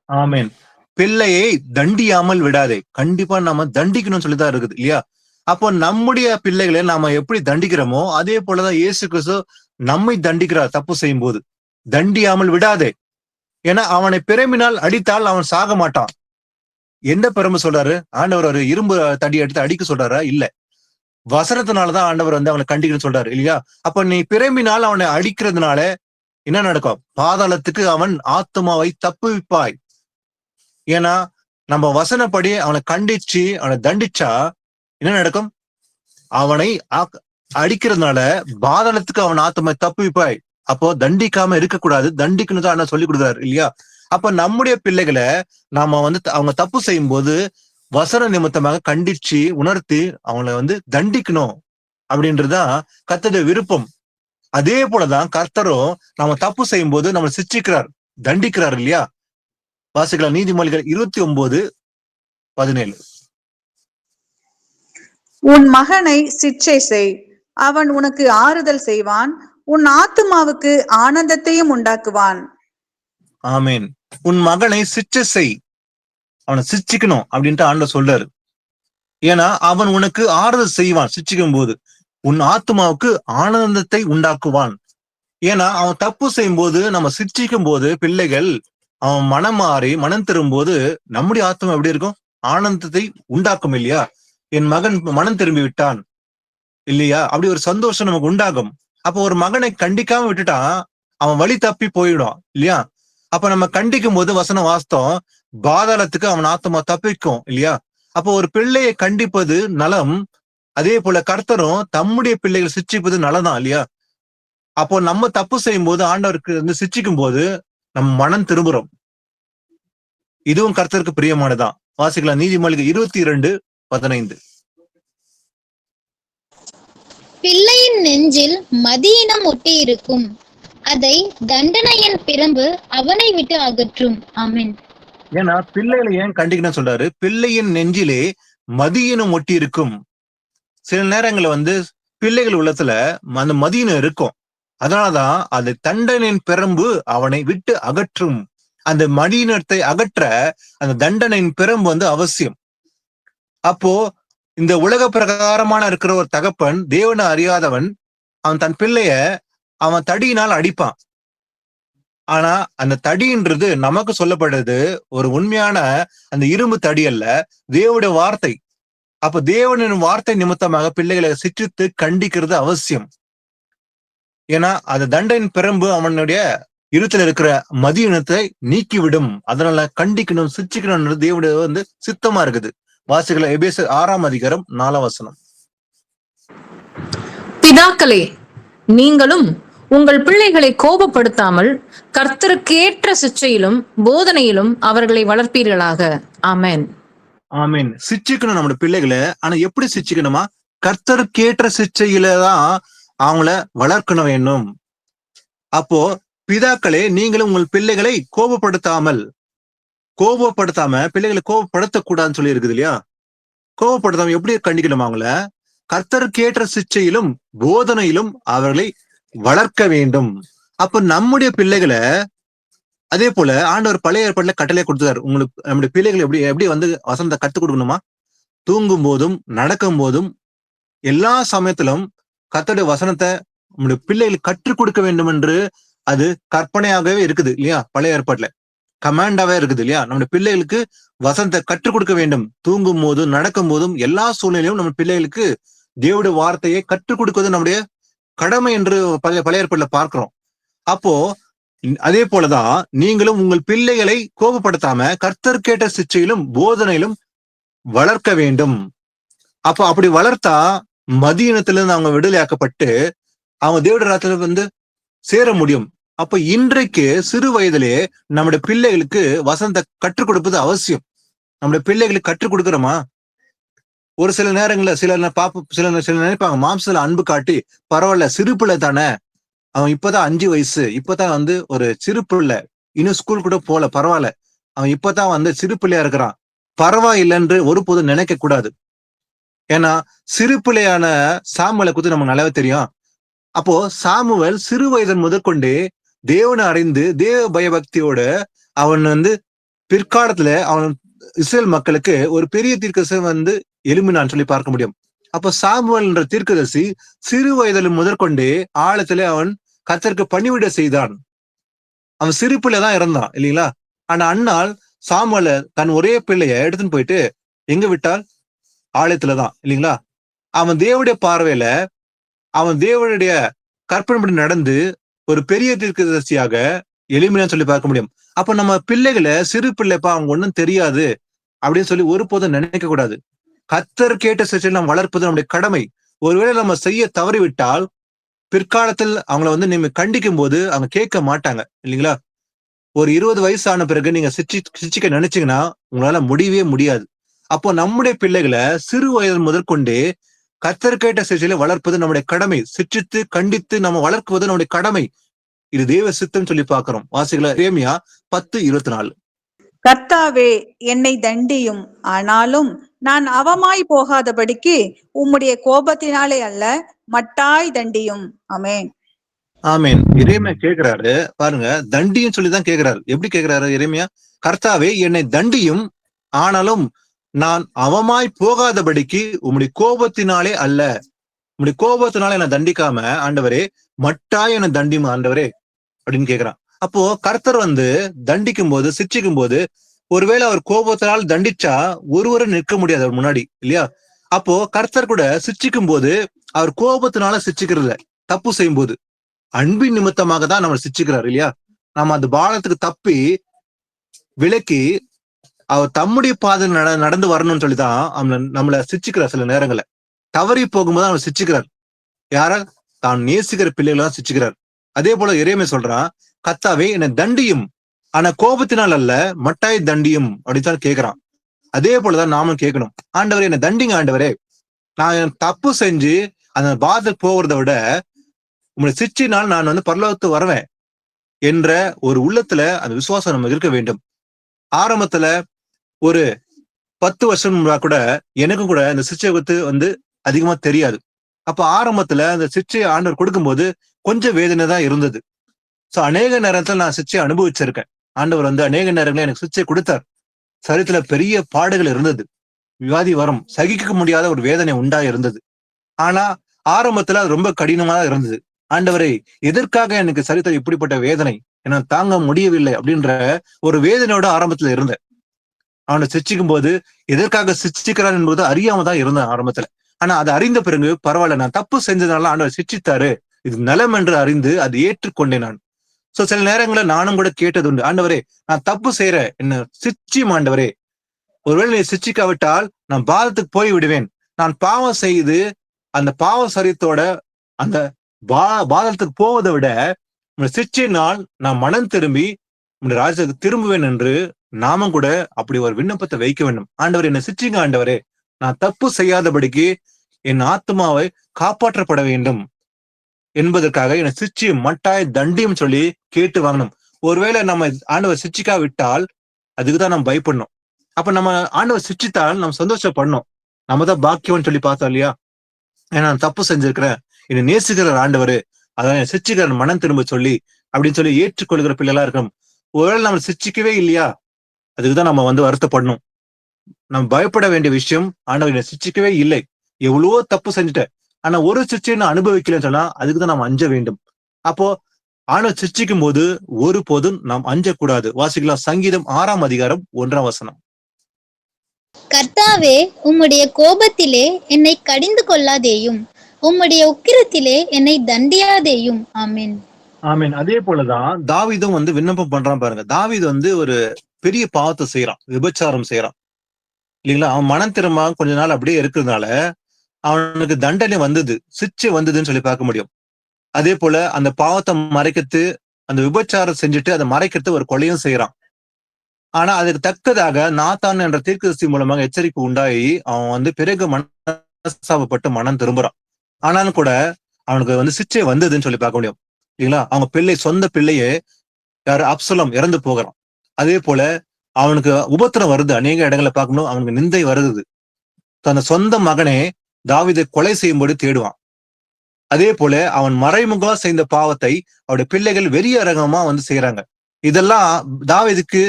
ஆமென். பிள்ளையை தண்டியாமல் விடாதே. கண்டிப்பா நாம தண்டிக்கணும்னு சொல்லிதான் இருக்குது இல்லையா? அப்போ நம்முடைய பிள்ளைகளை நாம எப்படி தண்டிக்கிறோமோ அதே போலதான் இயேசு கிறிஸ்து நம்மை தண்டிக்கிறார் தப்பு செய்யும் போது. தண்டியாமல் விடாதே. ஏன்னா அவனை பிரம்பினால் அடித்தால் அவன் சாக மாட்டான். எந்த பிரம்பு சொல்றாரு? ஆண்டவர் ஒரு இரும்பு தடி எடுத்து அடிக்க சொல்றாரா? இல்ல. வசனத்தினாலதான் ஆண்டவர் வந்து அவனை கண்டிக்கணும்னு சொல்றாரு இல்லையா? அப்ப நீ பிரம்பினால் அவனை அடிக்கிறதுனால என்ன நடக்கும்? பாதாளத்துக்கு அவன் ஆத்மாவை தப்புவிப்பாய். ஏன்னா நம்ம வசனப்படி அவனை கண்டிச்சு அவனை தண்டிச்சா என்ன நடக்கும்? அவனை அடிக்கிறதுனால பாதாளத்துக்கு அவன் ஆத்மாவை தப்புவிப்பாய். அப்போ தண்டிக்காம இருக்கக்கூடாது, தண்டிக்கணும் தான் சொல்லி கொடுக்குறாரு இல்லையா? அப்ப நம்முடைய பிள்ளைகளை நாம வந்து அவங்க தப்பு செய்யும் போது வசன நிமித்தமாக கண்டிச்சு உணர்த்தி அவங்கள வந்து தண்டிக்கணும் அப்படின்றதுதான் கர்த்தருடைய விருப்பம். அதே போலதான் கர்த்தரும் நம்ம தப்பு செய்யும் போது நம்ம சிட்சிக்கிறார், தண்டிக்கிறார் இல்லையா? வாசிக்கலாம். நீதிமொழிகள் 29:17. உன் மகனை சிட்சை செய், அவன் உனக்கு ஆறுதல் செய்வான், உன் ஆத்துமாவுக்கு ஆனந்தத்தையும் உண்டாக்குவான். ஆமேன். உன் மகனை சிட்சை செய், அவனை சிட்சிக்கணும் அப்படின்ட்டு ஆண்டவர் சொல்றாரு. ஏன்னா அவன் உனக்கு ஆறுதல் செய்வான் சிட்சிக்கும் போது. உன் ஆத்மாவுக்கு ஆனந்தத்தை உண்டாக்குவான். ஏன்னா அவன் தப்பு செய்யும் போது, நம்ம சிக்ஷிக்கும் போது பிள்ளைகள் அவன் மனம் மாறி மனம் திரும்பும்போது நம்முடைய ஆத்மா எப்படி இருக்கும்? ஆனந்தத்தை உண்டாக்கும் இல்லையா? என் மகன் மனம் திரும்பி விட்டான் இல்லையா? அப்படி ஒரு சந்தோஷம் நமக்கு உண்டாகும். அப்போ ஒரு மகனை கண்டிக்காம விட்டுட்டான், அவன் வழி தப்பி போயிடும் இல்லையா? அப்ப நம்ம கண்டிக்கும் போது வசனம் வாஸ்தவம், பாதாளத்துக்கு அவன் ஆத்மா தப்பிக்கும் இல்லையா? அப்போ ஒரு பிள்ளையை கண்டிப்பது நலம், அதே போல கர்த்தரும் தம்முடைய பிள்ளைகள் சிட்சிப்பது நலதான் இல்லையா? அப்போ நம்ம தப்பு செய்யும் போது ஆண்டவருக்கு சிட்சிக்கும் போது நம்ம மனம் திரும்புறோம். இதுவும் கர்த்தருக்கு பிரியமானதான். வாசிக்கலாம் நீதிமொழிகள் 22:15. பிள்ளையின் நெஞ்சில் மதியினம் ஒட்டியிருக்கும், அதை தண்டனையின் பிரம்பு அவனை விட்டு அகற்றும். ஆமென். ஏன்னா பிள்ளைகளை ஏன் கண்டிக்கணும்னு சொல்றாரு? பிள்ளையின் நெஞ்சிலே மதியினம் ஒட்டி இருக்கும். சில நேரங்கள்ல பிள்ளைகள் உள்ளத்துல அந்த மதியினம் இருக்கும். அதனாலதான் அந்த தண்டனையின் பிரம்பு அவனை விட்டு அகற்றும். அந்த மதியினத்தை அகற்ற அந்த தண்டனையின் பிரம்பு அவசியம். அப்போ இந்த உலக பிரகாரமான இருக்கிற ஒரு தகப்பன், தேவனை அறியாதவன், அவன் தன் பிள்ளைய அவன் தடியினால் அடிப்பான். ஆனா அந்த தடின்றது நமக்கு சொல்லப்படுறது ஒரு உண்மையான அந்த இரும்பு தடி அல்ல, தேவனுடைய வார்த்தை. அப்ப தேவனின் வார்த்தை நிமித்தமாக பிள்ளைகளை சிற்றித்து கண்டிக்கிறது அவசியம். ஏன்னா அந்த தண்டையின் பிரம்பு அவனுடைய இருத்துல இருக்கிற மதியினத்தை நீக்கிவிடும். அதனால கண்டிக்கணும், சிச்சிக்கணும் தேவனுடைய சித்தமா இருக்குது. வாசிகளை எபேசியர் 6:4. பிதாக்களே, நீங்களும் உங்கள் பிள்ளைகளை கோபப்படுத்தாமல் கர்த்தருக்கேற்ற சிச்சையிலும் போதனையிலும் அவர்களை வளர்ப்பீர்களாக. ஆமென். ஆமீன். சிச்சிக்கணும் நம்முடைய பிள்ளைகளை. ஆனா எப்படி சிச்சிக்கணுமா? கர்த்தருக்கேற்ற சிச்சையில தான் அவங்கள வளர்க்கணும் வேணும். அப்போ பிதாக்களே, நீங்களும் உங்கள் பிள்ளைகளை கோபப்படுத்தாம பிள்ளைகளை கோபப்படுத்தக்கூடாதுன்னு சொல்லி இருக்குது இல்லையா? கோபப்படுத்தாம எப்படி கண்டிக்கணும்? அவங்கள கர்த்தருக்கேற்ற சிச்சையிலும் போதனையிலும் அவர்களை வளர்க்க வேண்டும். அப்ப நம்முடைய பிள்ளைகளை அதே போல ஆண்டவர் பழைய ஏற்பாட்டுல கட்டளையை கொடுத்தாரு. உங்களுக்கு நம்முடைய பிள்ளைகள் எப்படி வசனத்தை கற்றுக் கொடுக்கணுமா? தூங்கும் போதும் நடக்கும் போதும் எல்லா சமயத்திலும் கர்த்தருடைய வசனத்தை நம்முடைய பிள்ளைகளுக்கு கற்றுக் கொடுக்க வேண்டும் என்று அது கற்பனையாகவே இருக்குது இல்லையா? பழைய ஏற்பாட்டுல கமாண்டாவே இருக்குது இல்லையா? நம்முடைய பிள்ளைகளுக்கு வசனத்தை கற்றுக் கொடுக்க வேண்டும். தூங்கும் போதும் நடக்கும் போதும் எல்லா சூழ்நிலையும் நம்ம பிள்ளைகளுக்கு தேவனுடைய வார்த்தையை கற்றுக் கொடுக்குவது நம்முடைய கடமை என்று பழைய ஏற்பாட்டுல பார்க்கிறோம். அப்போ அதே போலதான் நீங்களும் உங்கள் பிள்ளைகளை கோபப்படுத்தாம கர்த்தருக்கேற்ற சிச்சையிலும் போதனையிலும் வளர்க்க வேண்டும். அப்போ அப்படி வளர்த்தா மதியினத்திலிருந்து அவங்க விடுதலையாக்கப்பட்டு அவங்க தேவனுடைய ராஜ்யத்துல சேர முடியும். அப்ப இன்றைக்கு சிறு வயதிலே நம்முடைய பிள்ளைகளுக்கு வசனத்தை கற்றுக் கொடுப்பது அவசியம். நம்முடைய பிள்ளைகளுக்கு கற்றுக் கொடுக்கிறோமா? ஒரு சில நேரங்கள்ல சில நினைப்பாங்க, மாம்சத்துல அன்பு காட்டி பரவாயில்ல, சிறு பிள்ளை தானே, அவன் இப்பதான் 5 வயசு, இப்பதான் ஒரு சிறு பிள்ளை, இன்னும் ஸ்கூல் கூட போல, பரவாயில்ல, அவன் இப்பதான் சிறு பிள்ளையா இருக்கிறான், பரவாயில்லைன்று ஒருபோதும் நினைக்க கூடாது. ஏன்னா சிறு பிள்ளையான சாமுவேலை குறித்து நமக்கு நல்லாவே தெரியும். அப்போ சாமுவேல் சிறு வயதன் முதற்கொண்டே தேவனை அறிந்து தேவ பயபக்தியோட அவன் பிற்காலத்துல அவன் இஸ்ரேல் மக்களுக்கு ஒரு பெரிய தீர்க்கதரிசி எழும்பினான்னு சொல்லி பார்க்க முடியும். அப்ப சாமுவேல் என்ற தீர்க்கதரிசி சிறு வயதில் முதற்கொண்டே ஆழத்துல அவன் கர்த்தருக்கு பணிவிட செய்தான். அவன் சிறு பிள்ளை தான் இறந்தான் இல்லைங்களா? ஆனா அண்ணால் சாமுவேல தன் ஒரே பிள்ளைய எடுத்துன்னு போயிட்டு எங்க விட்டால்? ஆலயத்துலதான் இல்லைங்களா? அவன் தேவனுடைய பார்வையில அவன் தேவனுடைய கற்பனைப்படி நடந்து ஒரு பெரிய தீர்க்கதரிசியாக எளிமையான்னு சொல்லி பார்க்க முடியும். அப்ப நம்ம பிள்ளைகளை சிறு பிள்ளைப்பா, அவங்க ஒண்ணும் தெரியாது அப்படின்னு சொல்லி ஒருபோதும் நினைக்க கூடாது. கர்த்தர் கேட்ட சிச்சையில் நாம் வளர்ப்பது நம்முடைய கடமை. ஒருவேளை நம்ம செய்ய தவறிவிட்டால் பிற்காலத்தில் அவங்கள நீங்க கண்டிக்கும் போது அவங்க கேட்க மாட்டாங்க இல்லைங்களா? ஒரு 20 வயசு ஆன பிறகு நீங்க சிச்சிக்க நினைச்சீங்கன்னா உங்களால முடியவே முடியாது. அப்போ நம்முடைய பிள்ளைகளை சிறு வயது முதற்கொண்டே கர்த்தர் கேட்ட சிச்சையில வளர்ப்பது நம்முடைய கடமை. சிற்றித்து கண்டித்து நம்ம வளர்க்குவது நம்முடைய கடமை. இது தேவ சித்தம் சொல்லி பார்க்கிறோம். வாசிகள எரேமியா 10:24. கர்த்தாவே, என்னை தண்டியும், ஆனாலும் நான் அவமாய் போகாதபடிக்கு உம்முடைய கோபத்தினாலே அல்ல, மட்டாய் தண்டியும். ஆமென். ஆமேன். எரேமியா கேட்கிறாரு பாருங்க, தண்டியும் சொல்லிதான் கேட்கிறாரு. எப்படி கேட்கிறாரு எரேமியா? கர்த்தாவே, என்னை தண்டியும், ஆனாலும் நான் அவமாய் போகாதபடிக்கு உம்முடைய கோபத்தினாலே அல்ல. உங்களுடைய கோபத்தினால என்னை தண்டிக்காம ஆண்டவரே மட்டாய் என்னை தண்டியும் ஆண்டவரே அப்படின்னு கேக்குறான். அப்போ கர்த்தர் வந்து தண்டிக்கும் போது, சிக்ஷிக்கும் போது, ஒருவேளை அவர் கோபத்தினால் தண்டிச்சா ஒருவரும் நிற்க முடியாது அவர் முன்னாடி இல்லையா? அப்போ கர்த்தர் கூட சிக்ஷிக்கும் போது அவர் கோபத்தினால சிக்ஷிக்கிறது, தப்பு செய்யும் போது அன்பின் நிமித்தமாக தான் நம்ம சிக்ஷிக்கிறார் இல்லையா? நம்ம அந்த பாலத்துக்கு தப்பி விலக்கி அவர் தம்முடைய பாதை நடந்து வரணும்னு சொல்லிதான் நம்மள சிக்ஷிக்கிறார். சில நேரங்கள்ல தவறி போகும்போது அவர் சிக்ஷிக்கிறார். யார? தான் நேசிக்கிற பிள்ளைகளை தான் சிக்ஷிக்கிறார். அதே போல எரேமியா சொல்றான், கர்த்தாவே என்னை தண்டியும், ஆனா கோபத்தினால் அல்ல, மட்டாய் தண்டியும் அப்படின்னு கேட்கிறான். அதே போலதான் நாமும் கேட்கணும், ஆண்டவரே என்னை தண்டிங்க ஆண்டவரே, நான் தப்பு செஞ்சு அந்த பாதத்துக்கு போகிறத விட உங்களுடைய சிக்ஷையினால் நான் வந்து பரலோகத்துக்கு வருவேன் என்ற ஒரு உள்ளத்துல அந்த விசுவாசம் நம்ம இருக்க வேண்டும். ஆரம்பத்துல ஒரு 10 வருஷம் முன்னாடி கூட எனக்கும் கூட இந்த சிக்ஷை வந்து அதிகமா தெரியாது. அப்ப ஆரம்பத்துல அந்த சிக்ஷையை ஆண்டவர் கொடுக்கும்போது கொஞ்சம் வேதனை தான் இருந்தது. சோ அநேக நேரத்துல நான் சிக்ஷையை அனுபவிச்சிருக்கேன். ஆண்டவர் வந்து அநேக நேரங்களில் எனக்கு சிக்ஷை கொடுத்தார். சரித்துல பெரிய பாடுகள் இருந்தது, வியாதி வரும், சகிக்க முடியாத ஒரு வேதனை உண்டா இருந்தது. ஆனா ஆரம்பத்துல அது ரொம்ப கடினமா இருந்தது. ஆண்டவரே எதற்காக எனக்கு சரித்திரம் இப்படிப்பட்ட வேதனை, என்னால் தாங்க முடியவில்லை அப்படின்ற ஒரு வேதனையோட ஆரம்பத்துல இருந்தேன். அவனை சிக்ஷிக்கும் போது எதற்காக சிக்ஷிக்கிறான் என்பது அறியாம தான் இருந்தேன் ஆரம்பத்துல. ஆனா அதை அறிந்த பிறகு பரவாயில்ல, நான் தப்பு செஞ்சதுனால ஆண்டவர் சிக்ஷித்தாரு, இது நலம் என்று அறிந்து அதை ஏற்றுக்கொண்டேன் நான். சோ சில நேரங்களில் நானும் கூட கேட்டது உண்டு, ஆண்டவரே நான் தப்பு செய்யறேன், என்ன சிக்ஷியும் ஆண்டவரே, ஒருவேளை நீ சிக்ஷிக்காவிட்டால் நான் பாதத்துக்கு போய் விடுவேன். நான் பாவம் செய்து அந்த பாவ சரீரத்தோட அந்த பாதத்துக்கு போவதை விட சிக்ஷையினால் நான் மனம் திரும்பி உன்னுடைய ராஜ்யத்துக்கு திரும்புவேன் என்று நாமும் கூட அப்படி ஒரு விண்ணப்பத்தை வைக்க வேண்டும். ஆண்டவர் என்னை சிக்ஷிங்க ஆண்டவரே, நான் தப்பு செய்யாதபடிக்கு என் ஆத்மாவை காப்பாற்றப்பட வேண்டும் என்பதற்காக என்னை சிக்ஷையும் மட்டாய் தண்டியும் சொல்லி கேட்டு வாங்கணும். ஒருவேளை நம்ம ஆண்டவர் சிக்ஷிக்கா விட்டால் அதுக்குதான் நம்ம பயப்படணும். அப்ப நம்ம ஆண்டவர் சிக்ஷித்தால் நம்ம சந்தோஷப்படணும். நம்ம தான் பாக்கியம்னு சொல்லி பார்த்தோம் இல்லையா? ஏன்னா நான் தப்பு செஞ்சிருக்கிறேன், என்னை நேசிக்கிறார் ஆண்டவர், அதான் என் சிக்ஷிக்கிற மனம் திரும்ப சொல்லி அப்படின்னு சொல்லி ஏற்றுக்கொள்கிற பிள்ளைகளா இருக்கணும். ஒருவேளை நம்ம சிக்ஷிக்கவே இல்லையா, அதுக்குதான் நம்ம வந்து வருத்தப்படணும். நம்ம பயப்பட வேண்டிய விஷயம், ஆண்டவர் என்னை சிக்ஷிக்கவே இல்லை, எவ்வளவோ தப்பு செஞ்சுட்டேன், ஆனா ஒரு சிக்ஷையை நான் அனுபவிக்கலன்னு சொன்னா அதுக்குதான் நம்ம அஞ்ச வேண்டும். அப்போ ஆண்டவர் சிக்ஷிக்கும் போது ஒருபோதும் நாம் அஞ்சக்கூடாது. வாசிக்கலாம் சங்கீதம் 6ஆம் அதிகாரம் 1ஆம் வசனம். கர்த்தாவே, உம்முடைய கோபத்திலே என்னை கடிந்து கொள்ளாதேயும், உம்முடைய உக்கிரத்திலே என்னை தண்டியாதேயும். ஆமென். ஆமீன். அதே போலதான் தாவீதும் வந்து விண்ணப்பம் பண்றான் பாருங்க. தாவீது வந்து ஒரு பெரிய பாவத்தை செய்யறான், விபச்சாரம் செய்யறான் இல்லைங்களா? அவன் மனம் திரும்ப கொஞ்ச நாள் அப்படியே இருக்கிறதுனால அவனுக்கு தண்டனை வந்தது, சிக்ஷை வந்ததுன்னு சொல்லி பார்க்க முடியும். அதே போல அந்த பாவத்தை மறைக்கிறது, அந்த விபச்சாரம் செஞ்சுட்டு அதை மறைக்கிறது ஒரு கொலையும் செய்யறான். ஆனா அதுக்கு தக்கதாக நாத்தான் என்ற தீர்க்கதரிசி மூலமாக எச்சரிக்கை உண்டாகி அவன் வந்து பிறகு மனஸ்தாபப்பட்டு மனம் திரும்புறான். ஆனாலும் கூட அவனுக்கு வந்து சிக்ஷை வந்ததுன்னு சொல்லி பார்க்க முடியும் இல்லைங்களா? அவங்க சொந்த பிள்ளையே யாரு அப்சலோம் இறந்து போகிறான். அதே போல அவனுக்கு உபத்திரம் வருது, அநேக இடங்களை பார்க்கணும், அவனுக்கு நிந்தை வருது. தன் சொந்த மகனே தாவீதை கொலை செய்யும்படி தேடுவான். அதே போல அவன் மறைமுகமா செய்த பாவத்தை அவருடைய பிள்ளைகள் வெறிய அரங்கமா வந்து செய்யறாங்க. இதெல்லாம் தாவீதுக்கு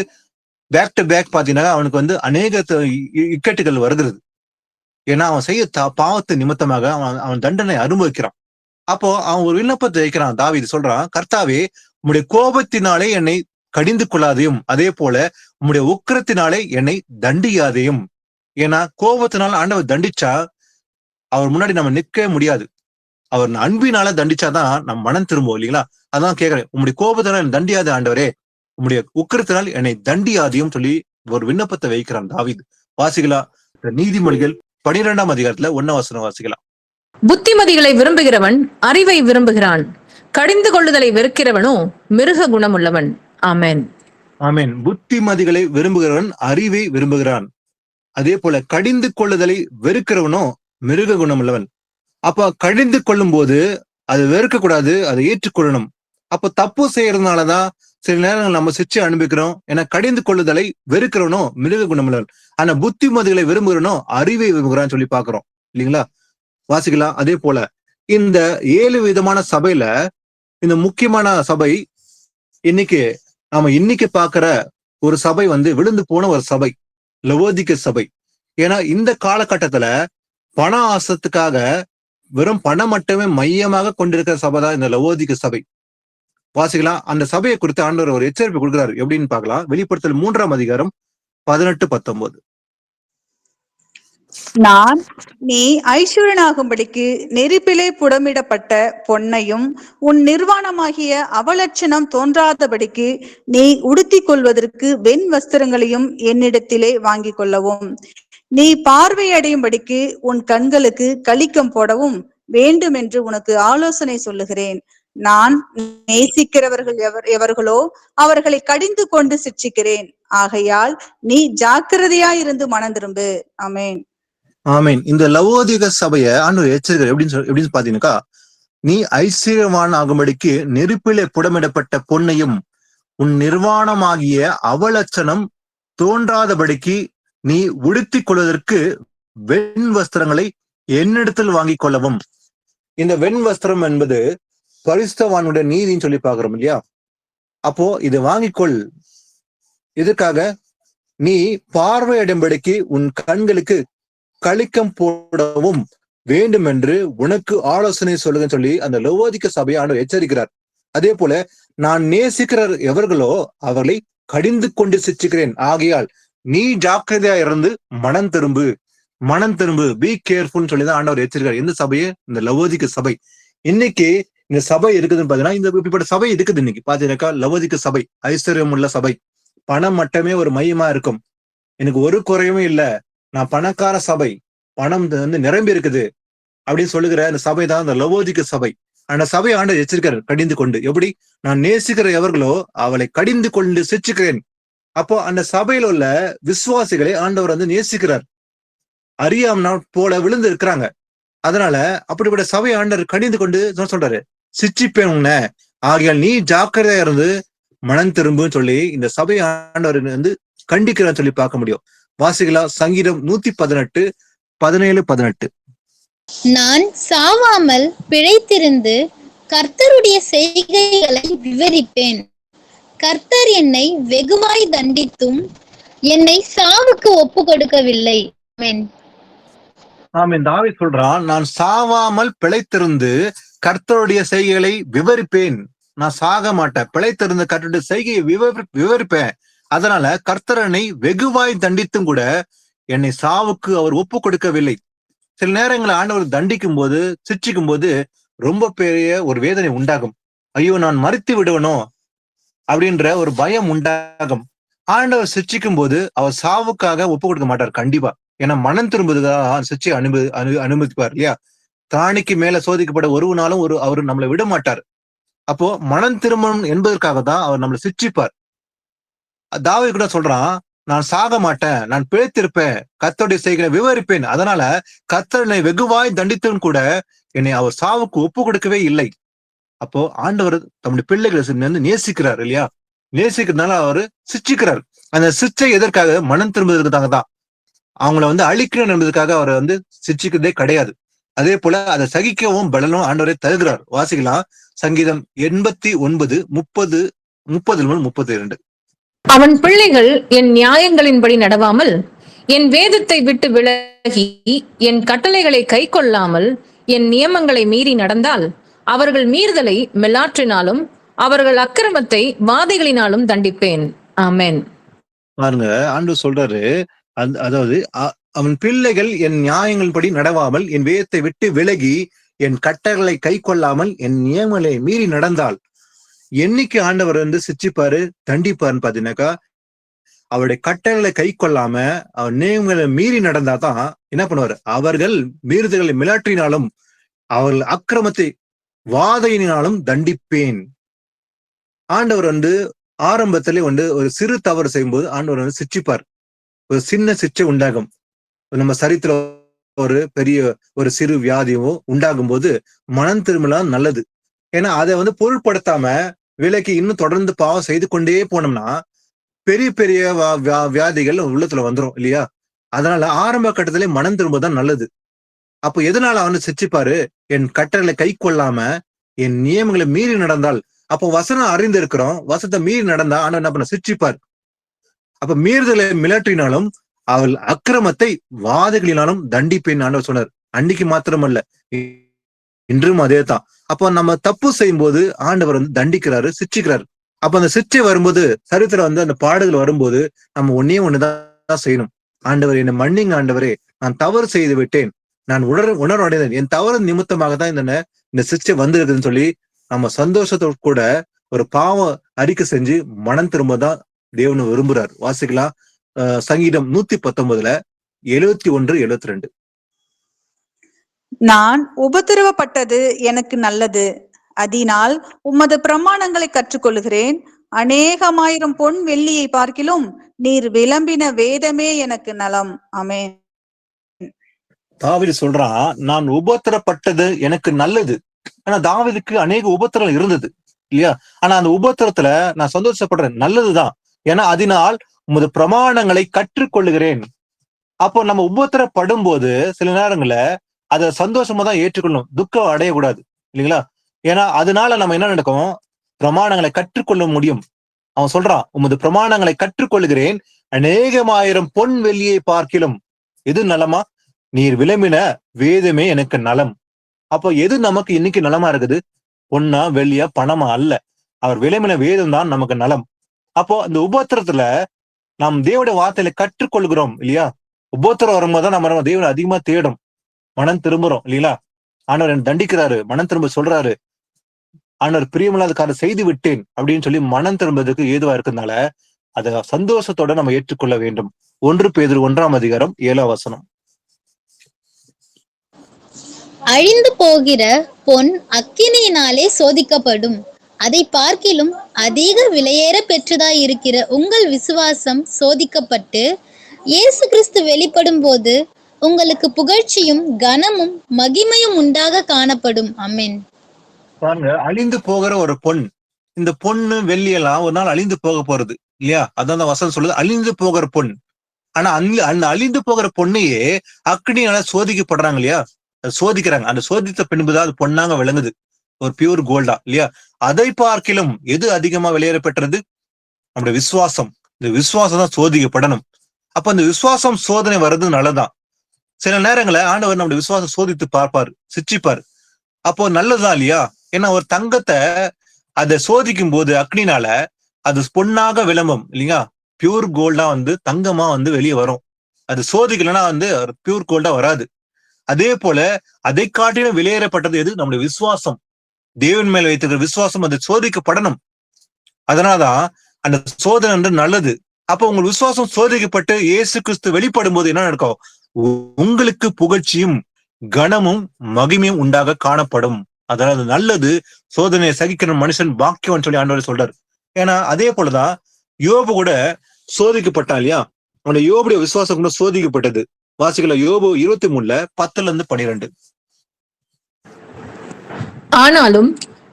பேக் டு பேக் பாத்தீங்கன்னா அவனுக்கு வந்து அநேக இக்கட்டுகள் வருகிறது. ஏன்னா அவன் செய்ய பாவத்து நிமித்தமாக அவன் தண்டனை அனுபவிக்கிறான். அப்போ அவன் ஒரு விண்ணப்பத்தை வைக்கிறான். தாவீது சொல்றான், கர்த்தாவே உம்முடைய கோபத்தினாலே என்னை கடிந்து கொள்ளாதையும், அதே போல உம்முடைய உக்கிரத்தினாலே என்னை தண்டியாதையும். ஏன்னா கோபத்தினால ஆண்டவர் தண்டிச்சா அவர் முன்னாடி நம்ம நிற்க முடியாது. அவர் அன்பினால தண்டிச்சாதான் நம்ம மனம் திரும்புவோம் இல்லைங்களா? அதான் கேட்கிறேன், உம்முடைய கோபத்தினால என்னை தண்டியாது ஆண்டவரே, உம்முடைய உக்கிரத்தினால் என்னை தண்டியாதையும் சொல்லி ஒரு விண்ணப்பத்தை வைக்கிறான் தாவீது. வாசிக்கலாம் நீதிமொழிகள் 12ஆம் அதிகாரத்துல 1ஆம் வசனம் வாசிக்கலாம். புத்திமதிகளை விரும்புகிறவன் அறிவை விரும்புகிறான், கடிந்து கொள்ளுதலை வெறுக்கிறவனோ மிருக குணமுள்ளவன். ஆமென். ஆமென். புத்திமதிகளை விரும்புகிறவன் அறிவை விரும்புகிறான், அதே போல கடிந்து கொள்ளுதலை வெறுக்கிறவனோ மிருக குணமுள்ளவன். அப்ப கடிந்து கொள்ளும் போது அது வெறுக்க கூடாது, அதை ஏற்றுக்கொள்ளணும். அப்ப தப்பு செய்யறதுனாலதான் சில நேரங்கள் நம்ம சிக்ஷை அனுபவிக்கிறோம். ஏன்னா கடிந்து கொள்ளுதலை வெறுக்கிறவனோ மிருக குணமுள்ளவன், ஆனா புத்திமதிகளை விரும்புகிறனோ அறிவை விரும்புகிறான்னு சொல்லி பாக்குறோம் இல்லைங்களா? வாசிக்கலாம். அதே போல இந்த 7 விதமான சபையில இந்த முக்கியமான சபை இன்னைக்கு பாக்குற ஒரு சபை வந்து விழுந்து போன ஒரு சபை, லவோதிக்க சபை. ஏன்னா இந்த காலகட்டத்துல பண ஆசத்துக்காக வெறும் பணம் மட்டுமே மையமாக கொண்டிருக்கிற சபை தான் இந்த லவோதிக சபை. வாசிக்கலாம். அந்த சபையை குறித்து ஆண்டவர் ஒரு எச்சரிப்பு கொடுக்கிறார். எப்படின்னு பார்க்கலாம். வெளிப்படுத்தல் 3ஆம் அதிகாரம் 18-19. நான் நீ ஐஸ்வர்யனாகும்படிக்கு நெருப்பிலே புடமிடப்பட்ட பொன்னையும் உன் நிர்வாணமாகிய அவலட்சணம் தோன்றாதபடிக்கு நீ உடுத்திக் கொள்வதற்கு வெண் வஸ்திரங்களையும் என்னிடத்திலே வாங்கிக் கொள்ளவும், நீ பார்வையடையும்படிக்கு உன் கண்களுக்கு களிக்கம் போடவும் வேண்டும் என்று உனக்கு ஆலோசனை சொல்லுகிறேன். நான் நேசிக்கிறவர்கள் எவர்களோ அவர்களை கடிந்து கொண்டு சிட்சிக்கிறேன். ஆகையால் நீ ஜாக்கிரதையாயிருந்து மனம் திரும்பு. ஆமென். ஆமீன். இந்த லவோதிக சபைய ஆண்டவர் எச்சரிக்கிறார். எப்படின்னு பாத்தீங்கன்னாக்கா, நீ ஐஸ்வர்யவான் ஆகும்படிக்கு நெருப்பிலே புடமிடப்பட்ட பொன்னையும் உன் நிர்வாணமாகிய அவலட்சணம் தோன்றாதபடிக்கு நீ உடுத்திக் கொள்வதற்கு வெண் வஸ்திரங்களை என்னிடத்தில் வாங்கிக் கொள்ளவும். இந்த வெண் வஸ்திரம் என்பது பரிசுத்தவானுடைய நீதின்னு சொல்லி பாக்குறோம் இல்லையா? அப்போ இது வாங்கிக்கொள். இதுக்காக நீ பார்வையிடும்படிக்கு உன் கண்களுக்கு களிக்கம் போடவும் வேண்டும் என்று உனக்கு ஆலோசனை சொல்லுங்கன்னு சொல்லி அந்த லவோதிக சபையை ஆண்டவர் எச்சரிக்கிறார். அதே போல நான் நேசிக்கிற எவர்களோ அவர்களை கடிந்து கொண்டு சிச்சிக்கிறேன். ஆகையால் நீ ஜாக்கிரதையா இருந்து மனம் திரும்பு, பி கேர்ஃபுல் சொல்லிதான் ஆண்டவர் எச்சரிக்கிறார். எந்த சபையை? இந்த லவோதிக சபை. இன்னைக்கு இந்த சபை இருக்குதுன்னு பாத்தீங்கன்னா, இந்த இப்படிப்பட்ட சபை இருக்குது. இன்னைக்கு பாத்தீங்கன்னாக்கா லவோதிக சபை ஐஸ்வர்யம் உள்ள சபை. பணம் மட்டுமே ஒரு மையமா இருக்கும். எனக்கு ஒரு குறையுமே இல்லை, நான் பணக்கார சபை, பணம் வந்து நிரம்பி இருக்குது அப்படின்னு சொல்லுகிற அந்த சபை தான் இந்த லவோதிக சபை. அந்த சபை ஆண்டவர் எச்சரிக்கிறார், கடிந்து கொண்டு. எப்படி? நான் நேசிக்கிற எவர்களோ அவளை கடிந்து கொண்டு சிச்சிக்கிறேன். அப்போ அந்த சபையில் உள்ள விசுவாசிகளை ஆண்டவர் வந்து நேசிக்கிறார். அறியாம போல விழுந்து இருக்கிறாங்க. அதனால அப்படிப்பட்ட சபை ஆண்டவர் கடிந்து கொண்டு சொல்றாரு, சிச்சிப்பேன் உன்னை, ஆகையால் நீ ஜாக்கிரதையா இருந்து மனம் திரும்புன்னு சொல்லி இந்த சபை ஆண்டவர் வந்து கண்டிக்கிறான்னு சொல்லி பார்க்க முடியும். வாசிகளா சங்கீதம் 118, 17, 18. நான் சாவாமல் பிழைத்திருந்து கர்த்தருடைய செய்கைகளை விவரிப்பேன். கர்த்தர் என்னை வெகுவாய் தண்டித்தும் என்னை சாவுக்கு ஒப்பு கொடுக்கவில்லை. ஆமென். தாவீது சொல்றான், நான் சாவாமல் பிழைத்திருந்து கர்த்தருடைய செய்கைகளை விவரிப்பேன். நான் சாக மாட்டேன், பிழைத்திருந்த கர்த்தருடைய செய்கையை விவரிப்பேன். அதனால கர்த்தரனை வெகுவாய் தண்டித்தும் கூட என்னை சாவுக்கு அவர் ஒப்பு கொடுக்கவில்லை. சில நேரங்களில் ஆண்டவர் தண்டிக்கும் போது, சிட்சிக்கும் போது ரொம்ப பெரிய ஒரு வேதனை உண்டாகும். ஐயோ, நான் மறித்து விடுவனோ அப்படின்ற ஒரு பயம் உண்டாகும். ஆண்டவர் சிட்சிக்கும் போது அவர் சாவுக்காக ஒப்பு கொடுக்க மாட்டார் கண்டிப்பா. ஏன்னா மனம் திரும்புவதுக்காக சிட்சை அனுமதிப்பார் இல்லையா? தானிக்கு மேல சோதிக்கப்பட்ட ஒரு நாளும் அவர் நம்மளை விட மாட்டார். அப்போ மனம் திரும்பணும் என்பதற்காக தான் அவர் நம்மளை சிட்சிப்பார். தாவீது கூட சொல்றான், நான் சாக மாட்டேன், நான் பிழைத்திருப்பேன், கர்த்தருடைய செய்கையை விவரிப்பேன். அதனால கர்த்தரனை வெகுவாய் தண்டித்தும் கூட என்னை அவர் சாவுக்கு ஒப்பு கொடுக்கவே இல்லை. அப்போ ஆண்டவர் தம்முடைய பிள்ளைகளை வந்து நேசிக்கிறார் இல்லையா? நேசிக்கிறதுனால அவரு சிச்சிக்கிறார். அந்த சிச்சை எதற்காக? மனம் திரும்புவதற்காக தான். அவங்கள வந்து அழிக்கணும் என்பதற்காக அவர் வந்து சிச்சிக்கிறதே கிடையாது. அதே போல அதை சகிக்கவும் பலனும் ஆண்டவரை தருகிறார். வாசிக்கலாம் சங்கீதம் 89, 30, 30-32. அவன் பிள்ளைகள் என் நியாயங்களின்படி நடவாமல் என் வேதத்தை விட்டு விலகி என் கட்டளைகளை கை கொள்ளாமல் என் நியமங்களை மீறி நடந்தால் அவர்கள் மீறுதலை மெலாற்றினாலும் அவர்கள் அக்கிரமத்தை வாதைகளினாலும் தண்டிப்பேன். ஆமென். பாருங்க, ஆண்டவர் சொல்றாரு, அதாவது அவன் பிள்ளைகள் என் நியாயங்களின்படி நடவாமல் என் வேதத்தை விட்டு விலகி என் கட்டளைகளை கை கொள்ளாமல் என் நியமங்களை மீறி நடந்தால், என்னைக்கு ஆண்டவர் வந்து சிச்சிப்பாரு தண்டிப்பாருன்னு பாத்தீங்கன்னாக்கா, அவருடைய கட்டளைகளை கை கொள்ளாம அவர் நியமங்களை மீறி நடந்தாதான் என்ன பண்ணுவாரு? அவர்கள் மீறுதல்களை மிலாற்றினாலும் அவர்கள் அக்கிரமத்தை வாதையினாலும் தண்டிப்பேன். ஆண்டவர் வந்து ஆரம்பத்திலே வந்து ஒரு சிறு தவறு செய்யும்போது ஆண்டவர் வந்து சிச்சிப்பார். ஒரு சின்ன சிச்சை உண்டாகும். நம்ம சரித்திர ஒரு பெரிய ஒரு சிறு வியாதியோ உண்டாகும் போது மனம் திரும்பலாம் நல்லது. ஏன்னா அதை வந்து பொருட்படுத்தாம விலைக்கு இன்னும் தொடர்ந்து பாவம் செய்து கொண்டே போனோம்னா பெரிய பெரிய வியாதிகள் உள்ளத்துல வந்துரும் இல்லையா? அதனால ஆரம்ப கட்டத்திலே மனம் திரும்பதான் நல்லது. அப்போ எதனால அவனு சிச்சிப்பாரு? என் கட்டளை கை கொள்ளாம என் நியமங்களை மீறி நடந்தால். அப்போ வசனம் அறிந்து இருக்கிறோம், வசனத்தை மீறி நடந்தா ஆனா என்ன பண்ண? சிச்சிப்பார். அப்ப மீறுதலை மிளற்றினாலும் அவள் அக்கிரமத்தை வாதைகளினாலும் தண்டிப்பேன் ஆண்டவர் சொன்னார். அன்னைக்கு மாத்திரமல்ல, இன்றும் அதே தான். அப்போ நம்ம தப்பு செய்யும் போது ஆண்டவர் வந்து தண்டிக்கிறாரு, சிட்சிக்கிறாரு. அப்ப அந்த சிட்சை வரும்போது, சரித்திரம் வந்து அந்த பாடுகள் வரும்போது நம்ம ஒன்னே ஒண்ணுதான் செய்யணும். ஆண்டவர் என்னை மன்னிங்க ஆண்டவரே, நான் தவறு செய்து விட்டேன், நான் உணர்வடைந்தேன், என் தவறு நிமித்தமாக தான் இந்த சிட்சை வந்திருக்குதுன்னு சொல்லி நம்ம சந்தோஷத்தோடு கூட ஒரு பாவ அறிக்கை செஞ்சு மனம் திரும்பதான் தேவனை விரும்புறார். வாசிக்கலாம். சங்கீதம் 119 71 72. நான் உபத்திரவப்பட்டது எனக்கு நல்லது, அதனால் உமது பிரமாணங்களை கற்றுக்கொள்கிறேன். அநேகமாயிரம் பொன் வெள்ளியை பார்க்கிலும் நீர் விளம்பின வேதமே எனக்கு நலம். ஆமென். தாவீது சொல்றான், நான் உபத்திரப்பட்டது எனக்கு நல்லது. ஆனா தாவீதுக்கு அநேக உபத்திரம் இருந்தது இல்லையா? ஆனா அந்த உபத்திரத்துல நான் சந்தோஷப்படுறேன், நல்லதுதான். ஏன்னா அதனால் உமது பிரமாணங்களை கற்றுக்கொள்ளுகிறேன். அப்போ நம்ம உபத்திரப்படும் போது சில நேரங்கள்ல அதை சந்தோஷமா தான் ஏற்றுக்கொள்ளணும், துக்கம் அடையக்கூடாது இல்லைங்களா? ஏன்னா அதனால நம்ம என்ன நடக்கும், பிரமாணங்களை கற்றுக்கொள்ள முடியும். அவன் சொல்றான், உமது பிரமாணங்களை கற்றுக்கொள்ளுகிறேன், அநேகமாயிரம் பொன் வெள்ளியை பார்க்கிலும் எது நலமா, நீர் விளம்பின வேதமே எனக்கு நலம். அப்போ எது நமக்கு இன்னைக்கு நலமா இருக்குது? பொன்னா வெள்ளியா பணமா அல்ல, அவர் விளம்பின வேதம் தான் நமக்கு நலம். அப்போ அந்த உபத்திரத்துல நாம் தேவனுடைய வார்த்தையில கற்றுக்கொள்கிறோம் இல்லையா? உபத்திரம் வரும்போது தான் நம்ம தேவனை அதிகமா தேடும், மனம் திரும்புறோம் இல்லைங்களா? ஆண்டவர் என்ன தண்டிக்கிறாரு, மனம் திரும்ப சொல்றாரு, ஆண்டவர் பிரியமில்லாத காரியம் செய்து விட்டேன் அப்படின்னு சொல்லி மனம் திரும்புறதுக்கு ஏதுவா இருக்கிறதுனால அதை சந்தோஷத்தோட நம்ம ஏற்றுக்கொள்ள வேண்டும். 1 பேதுரு 1:7. அழிந்து போகிற பொன் அக்கினியினாலே சோதிக்கப்படும், அதை பார்க்கிலும் அதிக விலையேற பெற்றதாய் இருக்கிற உங்கள் விசுவாசம் சோதிக்கப்பட்டு இயேசு கிறிஸ்து வெளிப்படும் போது உங்களுக்கு புகழ்ச்சியும் கனமும் மகிமையும் உண்டாக காணப்படும். ஆமென். பாருங்க, அழிந்து போகிற ஒரு பொன். இந்த பொண்ணு வெள்ளி எல்லாம் ஒரு நாள் அழிந்து போக போறது இல்லையா? அதான் அந்த வசனம் சொல்லுது, அழிந்து போகிற பொன். ஆனா அந்த அழிந்து போகிற பொண்ணையே அக்னியால சோதிக்கப்படுறாங்க இல்லையா? சோதிக்கிறாங்க. அந்த சோதித்த பின்புதான் அது பொன்னாங்க விளங்குது, ஒரு பியூர் கோல்டா இல்லையா? அதை பார்க்கிலும் எது அதிகமா வெளியேற பெற்றது? நம்முடைய விசுவாசம். இந்த விசுவாசம் தான் சோதிக்கப்படணும். அப்ப அந்த விசுவாசம் சோதனை வர்றது நல்லதான். சில நேரங்கள ஆண்டவர் நம்முடைய விசுவாசம் சோதித்து பார்ப்பாரு, சிச்சிப்பாரு. அப்போ நல்லதுதான் இல்லையா? ஏன்னா ஒரு தங்கத்தை அதை சோதிக்கும் போது அக்னினால அது பொன்னாக விளம்பும் இல்லைங்களா? பியூர் கோல்டா வந்து தங்கமா வந்து வெளியே வரும். அது சோதிக்கலன்னா வந்து பியூர் கோல்டா வராது. அதே போல அதை காட்டிலும் வெளியேறப்பட்டது எது? நம்முடைய விசுவாசம். தேவன் மேல வைத்திருக்கிற விசுவாசம் அது சோதிக்கப்படணும். அதனாலதான் அந்த சோதனை என்று நல்லது. அப்ப உங்கள் விசுவாசம் சோதிக்கப்பட்டு இயேசு கிறிஸ்து வெளிப்படும் போது என்ன நடக்கும்? உங்களுக்கு புகழ்ச்சியும் கனமும் மகிமையும் உண்டாக காணப்படும். அதனால நல்லது. சோதனையை சகிக்கிற மனுஷன் பாக்கியவன் சொல்லி ஆண்டவர் சொல்றாரு. ஏன்னா அதே போலதான் யோபு கூட சோதிக்கப்பட்டான் இல்லையா? அவனுடைய யோபுடைய விசுவாசம் கூட சோதிக்கப்பட்டது. வாசிக்கல யோபு 23:10-12. ஆனாலும்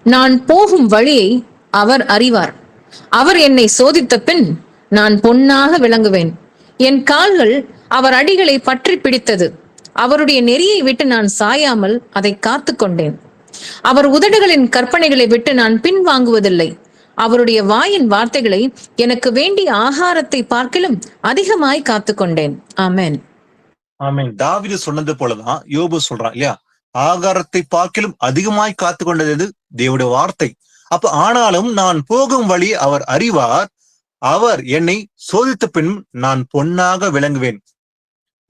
நான் போகும் வழியை அவர் அறிவார், அவர் என்னை சோதித்த பின் நான் பொன்னாக விளங்குவேன். என் கால்கள் அவர் அடிகளை பற்றி பிடித்தது, அவருடைய நெறியை விட்டு நான் சாயாமல் அதை காத்து கொண்டேன். அவர் உதடுகளின் கற்பனைகளை விட்டு நான் பின்வாங்குவதில்லை. அவருடைய வாயின் வார்த்தைகளை எனக்கு வேண்டிய ஆகாரத்தை பார்க்கிலும் அதிகமாய் காத்து கொண்டேன். ஆமென். ஆமென். தாவீது சொன்னது போலதான் யோபு சொல்றான் இல்லையா? ஆகாரத்தை பார்க்கிலும் அதிகமாய் காத்து கொண்டது தேவனுடைய வார்த்தை. அப்ப ஆனாலும் நான் போகும் வழி அவர் அறிவார், அவர் என்னை சோதித்த பின் நான் பொன்னாக விளங்குவேன்.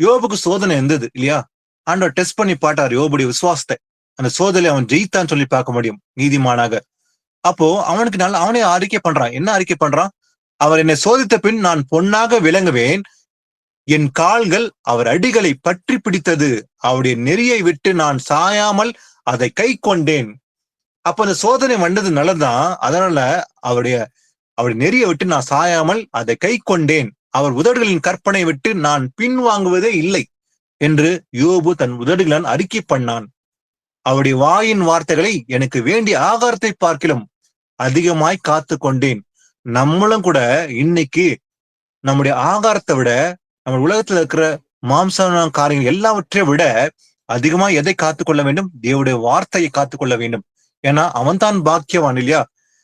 யோபுக்கு சோதனை இருந்தது இல்லையா? ஆண்டவர் டெஸ்ட் பண்ணி பாட்டார் யோபுடைய விசுவாசத்தை. அந்த சோதனை அவன் ஜெயித்தான் சொல்லி பார்க்க முடியும் நீதிமானாக. அப்போ அவனுக்கு அவனே அறிக்கை பண்றான். என்ன அறிக்கை பண்றான்? அவர் என்னை சோதித்த பின் நான் பொன்னாக விளங்குவேன், என் கால்கள் அவர் அடிகளை பற்றி பிடித்தது, அவருடைய நெறியை விட்டு நான் சாயாமல் அதை கை கொண்டேன். அப்ப அந்த சோதனை வந்தது நல்லதுதான். அதனால அவருடைய நெறியை விட்டு நான் சாயாமல் அதை கை கொண்டேன், அவர் உதடுகளின் கற்பனை விட்டு நான் பின்வாங்குவதே இல்லை என்று யோபு தன் உதடுகளால் அறிக்கை பண்ணான். அவருடைய வாயின் வார்த்தைகளை எனக்கு வேண்டிய ஆகாரத்தை பார்க்கிலும் அதிகமாய் காத்து கொண்டேன். நம்மளும் கூட இன்னைக்கு நம்முடைய ஆகாரத்தை விட, நம்ம உலகத்துல இருக்கிற மாம்ச காரியங்கள் எல்லாவற்றை விட அதிகமா எதை காத்து கொள்ள வேண்டும்? தேவனுடைய வார்த்தையை காத்து கொள்ள வேண்டும். ஏன்னா அவன் தான் பாக்கியவான் இல்லையா?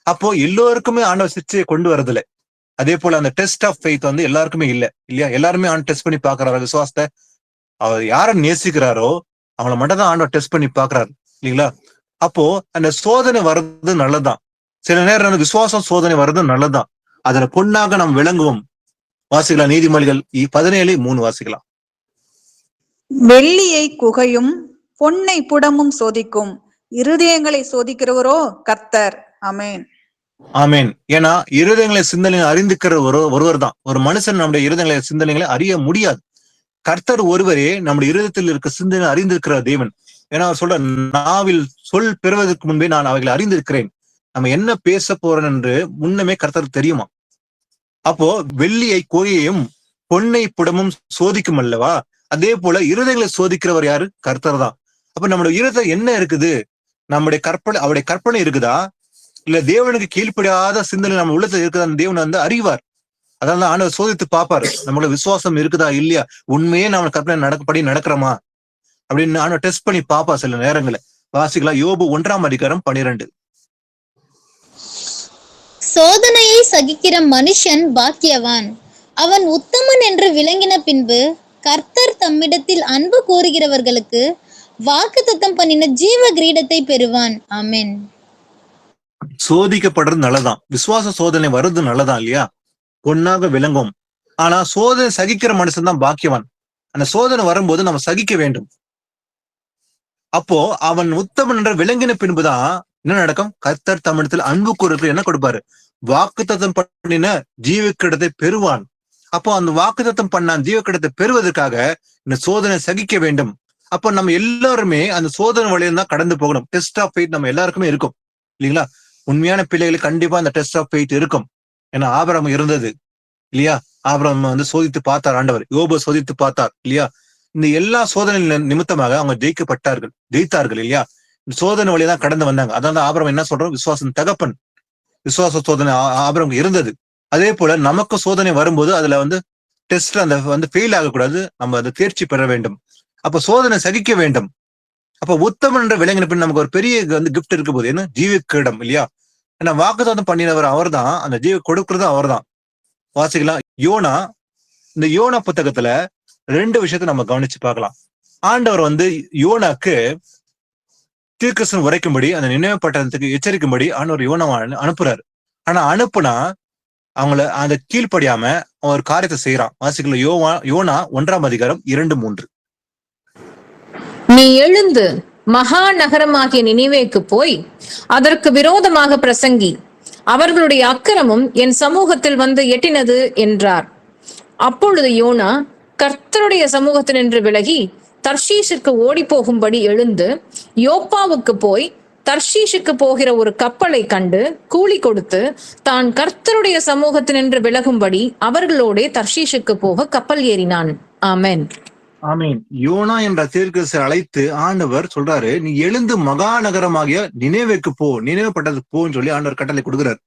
அப்போ எல்லோருக்குமே ஆண்டவர் சிச்சையை கொண்டு வரதில்லை. அதே போல அந்த டெஸ்ட் ஆஃப் ஃபெய்த் வந்து எல்லாருக்குமே இல்லை இல்லையா? எல்லாருமே ஆண்டு டெஸ்ட் பண்ணி பாக்குறாரு விசுவாசத்தை. அவர் யாரை நேசிக்கிறாரோ அவங்கள மட்டும் தான் ஆண்டவர் டெஸ்ட் பண்ணி பாக்குறாரு இல்லைங்களா? அப்போ அந்த சோதனை வர்றது நல்லதுதான். சில நேரம் விசுவாசம் சோதனை வர்றது நல்லதுதான். அதுல பொன்னாக நாம் விளங்குவோம். வாசிக்கலாம் நீதிமொழிகள் 17:3 வாசிக்கலாம். வெள்ளியை குகையும் பொன்னை புடமும் சோதிக்கும், இருதயங்களை சோதிக்கிறவரோ கர்த்தர். ஆமென். ஆமேன். ஏன்னா இருதயங்களை சிந்தனை அறிந்துக்கிற ஒருவர் தான். ஒரு மனுஷன் நம்முடைய இருதயங்களை சிந்தனைகளை அறிய முடியாது. கர்த்தர் ஒருவரே நம்முடைய இருதயத்தில் இருக்க சிந்தனை அறிந்திருக்கிற தேவன். ஏன்னா அவர் சொல்ற, நாவில் சொல் பெறுவதற்கு முன்பே நான் அவைகளை அறிந்திருக்கிறேன். நம்ம என்ன பேச போறோம் என்று முன்னமே கர்த்தருக்கு தெரியுமா? அப்போ வெள்ளியை கோயையும் பொன்னை புடமும் சோதிக்கும் அல்லவா? அதே போல இருதயங்களை சோதிக்கிறவர் யாரு? கர்த்தர் தான். அப்ப நம்மளுடைய இருதயம் என்ன இருக்குது? நம்முடைய கற்பனை, அவருடைய கற்பனை இருக்குதா, இல்ல தேவனுக்கு கீழ்ப்படியாத சிந்தனை நம்ம உள்ளத்துல இருக்குதா? அந்த தேவன் வந்து அறிவார். அதனால ஆண்டவர் சோதித்து பார்ப்பாரு, நம்மளோட விசுவாசம் இருக்குதா இல்லையா, உண்மையே நம்ம கற்பனை நடக்கப்படி நடக்கிறோமா அப்படின்னு ஆண்டவர் டெஸ்ட் பண்ணி பாப்பா. சில நேரங்களை வாசிக்கலாம். யோபு 1:12. சோதனையை சகிக்கிற மனுஷன் பாக்கியவான், அவன் உத்தமன் என்று விளங்கின பின்பு கர்த்தர் தம்மிடத்தில் அன்பு கூறுகிறவர்களுக்கு வாக்குத்தத்தம் பண்ணின ஜீவ கிரீடத்தை பெறுவான். ஆமென். சோதிக்கப்படுறது நல்லதான். விசுவாச சோதனை வருது நல்லதான் இல்லையா? பொன்னாக விளங்கும். ஆனா சோதனை சகிக்கிற மனுஷன் தான் பாக்கியவான். அந்த சோதனை வரும்போது நம்ம சகிக்க வேண்டும். அப்போ அவன் உத்தமன் என்ற விளங்கின பின்புதான் என்ன நடக்கும்? கர்த்தர் தமிழத்தில் அன்பு கூறுக்கு என்ன கொடுப்பாரு? வாக்குத்தத்தம் பண்ணின ஜீவக்கிடத்தை பெறுவான். அப்போ அந்த வாக்குத்தத்தம் பண்ண ஜீவக்கிடத்தை பெறுவதற்காக இந்த சோதனை சகிக்க வேண்டும். அப்போ நம்ம எல்லாருமே அந்த சோதனை வழியில தான் கடந்து போகணும். டெஸ்ட் ஆஃப் ஃபெய்த் நம்ம எல்லாருக்குமே இருக்கும் இல்லைங்களா? உண்மையான பிள்ளைகளுக்கு கண்டிப்பா அந்த டெஸ்ட் ஆஃப் ஃபெய்த் இருக்கும். ஏன்னா ஆபிரகாம் இருந்தது இல்லையா? ஆபிரகாம் வந்து சோதித்து பார்த்தார் ஆண்டவர். யோபு சோதித்து பார்த்தார் இல்லையா? இந்த எல்லா சோதனை நிமித்தமாக அவங்க ஜெயித்தார்கள் இல்லையா? இந்த சோதனை வழியதான் கடந்து வந்தாங்க. அதான் ஆபிரகாம் என்ன சொல்றோம்? விசுவாசம் தகப்பன். விசுவாச சோதனை ஆபிரகாம் இருந்தது. அதே போல நமக்கு சோதனை வரும்போது அதுல வந்து டெஸ்ட் அந்த வந்து ஃபெயில் ஆகக்கூடாது, நம்ம அதை தேர்ச்சி பெற வேண்டும். அப்ப சோதனை சகிக்க வேண்டும். அப்ப உத்தமன் என்ற விளங்கின பின் நமக்கு ஒரு பெரிய வந்து கிஃப்ட் இருக்க போது, என்ன? ஜீவக்கிரீடம் இல்லையா? ஏன்னா வாக்குத்தத்தம் பண்ணினவர் அவர் தான், அந்த ஜீவ கொடுக்கறது அவர் தான். வாசிக்கலாம் யோனா. இந்த யோனா புத்தகத்துல 2 விஷயத்த நம்ம கவனிச்சு பார்க்கலாம். ஆண்டவர் வந்து யோனாக்கு தீர்க்கதரிசனம் உரைக்கும்படி, அந்த நினைவு பட்டணத்துக்கு எச்சரிக்கும்படி ஆண்டவர் யோனாவை அனுப்புறாரு. ஆனா அனுப்புனா அவங்கள அந்த கீழ்ப்படியாம ஒரு காரியத்தை செய்யறான். வாசிக்கல யோனா 1:2-3. நீ எழுந்து மகா நகரமாகிய நினிவேக்கு போய் அதற்கு விரோதமாக பிரசங்கி, அவர்களுடைய அக்கிரமம் என் சமூகத்தில் வந்து எட்டினது என்றார். அப்பொழுது யோனா கர்த்தருடைய சமூகத்தினின்று விலகி தர்ஷீஷுக்கு ஓடி போகும்படி எழுந்து யோப்பாவுக்கு போய் தர்ஷீஷுக்கு போகிற ஒரு கப்பலை கண்டு கூலி கொடுத்து தான் கர்த்தருடைய சமூகத்தினின்று விலகும்படி அவர்களோட தர்ஷீஷுக்கு போக கப்பல் ஏறினான். ஆமென். ஆமீன். யோனா என்ற தீர்க்கதரிசியை அழைத்து ஆண்டவர் சொல்றாரு, நீ எழுந்து மகா நகரமாகிய நினைவேக்கு போ, நினைவு பட்டணத்துக்கு போன்னு சொல்லி ஆண்டவர் கட்டளை கொடுக்கிறார்.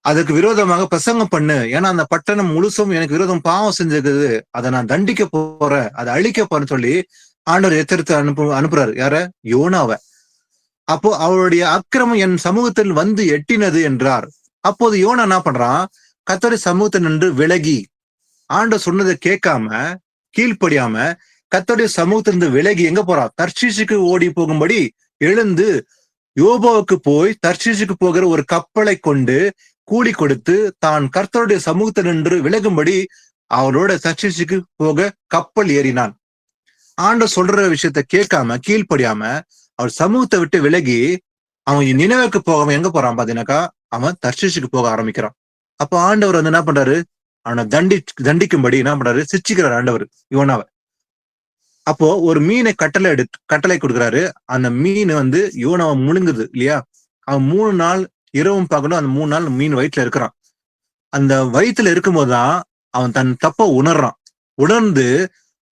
அதுக்கு விரோதமாக பிரசங்கம் பண்ணு. ஏன்னா அந்த பட்டணம் முழுசும் எனக்கு விரோதம் பாவம் செஞ்சிருக்குது, அதை நான் தண்டிக்க போறேன், அதை அழிக்க போறேன்னு சொல்லி ஆண்டவர் எச்சரித்து அனுப்புறாரு. யார? யோனாவை. அப்போ அவருடைய அக்கிரமம் என் சமூகத்தில் வந்து எட்டினது என்றார். அப்போது யோனா என்ன பண்றான்? கர்த்தருடைய சமூகத்தில் நின்று விலகி, ஆண்டவர் சொன்னதை கேட்காம கீழ்ப்படியாம கர்த்தருடைய சமூகத்திலிருந்து விலகி எங்க போறான்? தர்ஷீஷுக்கு ஓடி போகும்படி எழுந்து யோபாவுக்கு போய் தர்ஷீஷுக்கு போகிற ஒரு கப்பலை கொண்டு கூலி கொடுத்து தான் கர்த்தருடைய சமூகத்தில் நின்று விலகும்படி அவரோட தர்ஷீஷுக்கு போக கப்பல் ஏறினான். ஆண்டவர் சொல்ற விஷயத்த கேட்காம கீழ்ப்படியாம அவர் சமூகத்தை விட்டு விலகி அவன் நினைவுக்கு போகாம எங்க போறான் பாத்தீங்கன்னாக்கா, அவன் தர்ஷீஷுக்கு போக ஆரம்பிக்கிறான். அப்ப ஆண்டவர் வந்து என்ன பண்றாரு? அவனை தண்டிக்கும்படி என்ன பண்றாரு? சிச்சிக்கிறார் ஆண்டவர் யோனாவை. அப்போ ஒரு மீனை கட்டளை கொடுக்குறாரு. அந்த மீன் வந்து யோனாவை முழுங்குது இல்லையா? அவன் 3 நாள் இரவும் பகலும் அந்த 3 நாள் மீன் வயிற்றுல இருக்கிறான். அந்த வயிற்றுல இருக்கும்போதுதான் அவன் தன் தப்ப உணர்றான். உணர்ந்து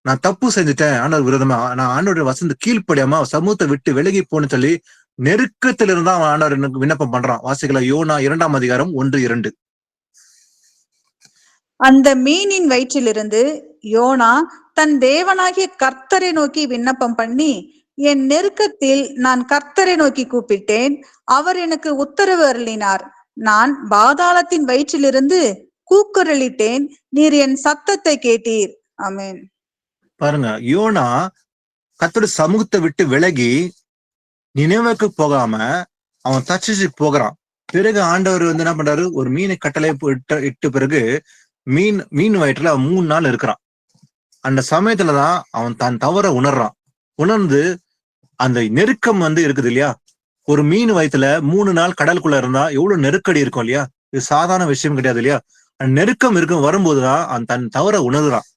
நான் தப்பு செஞ்சுட்டேன் ஆண்டவர் விரோதமா, நான் ஆண்டோட வசந்த கீழ்ப்படியாம சமூகத்தை விட்டு விலகி போன்னு சொல்லி நெருக்கத்துல இருந்தா அவன் ஆண்டவர் விண்ணப்பம் பண்றான். வாசிக்கல யோனா 2:1-2. அந்த மீனின் வயிற்றிலிருந்து யோனா தன் தேவனாகிய கர்த்தரை நோக்கி விண்ணப்பம் பண்ணி, என் நெருக்கத்தில் நான் கர்த்தரை நோக்கி கூப்பிட்டேன், அவர் எனக்கு உத்தரவு அருளினார். நான் பாதாளத்தின் வயிற்றிலிருந்து கூக்குரலிட்டேன், நீர் என் சத்தத்தை கேட்டீர். ஆமென். பாருங்க, யோனா கர்த்தருடைய சமூகத்தை விட்டு விலகி நினைவுக்கு போகாம அவன் தர்ஷீசுக்கு போகிறான். பிறகு ஆண்டவர் வந்து என்ன பண்றாரு, ஒரு மீனை கட்டளை இட்ட பிறகு மீன் வயிற்றுல அவன் 3 நாள் இருக்கிறான். அந்த சமயத்துலதான் அவன் தான் தவற உணர்றான். உணர்ந்து அந்த நெருக்கம் வந்து இருக்குது இல்லையா, ஒரு மீன் வயிற்றுல 3 நாள் கடலுக்குள்ள இருந்தா எவ்வளவு நெருக்கடி இருக்கும் இல்லையா, இது சாதாரண விஷயம் கிடையாது இல்லையா. அந்த நெருக்கம் வரும்போதுதான் அவன் தன் தவற உணர்றான்.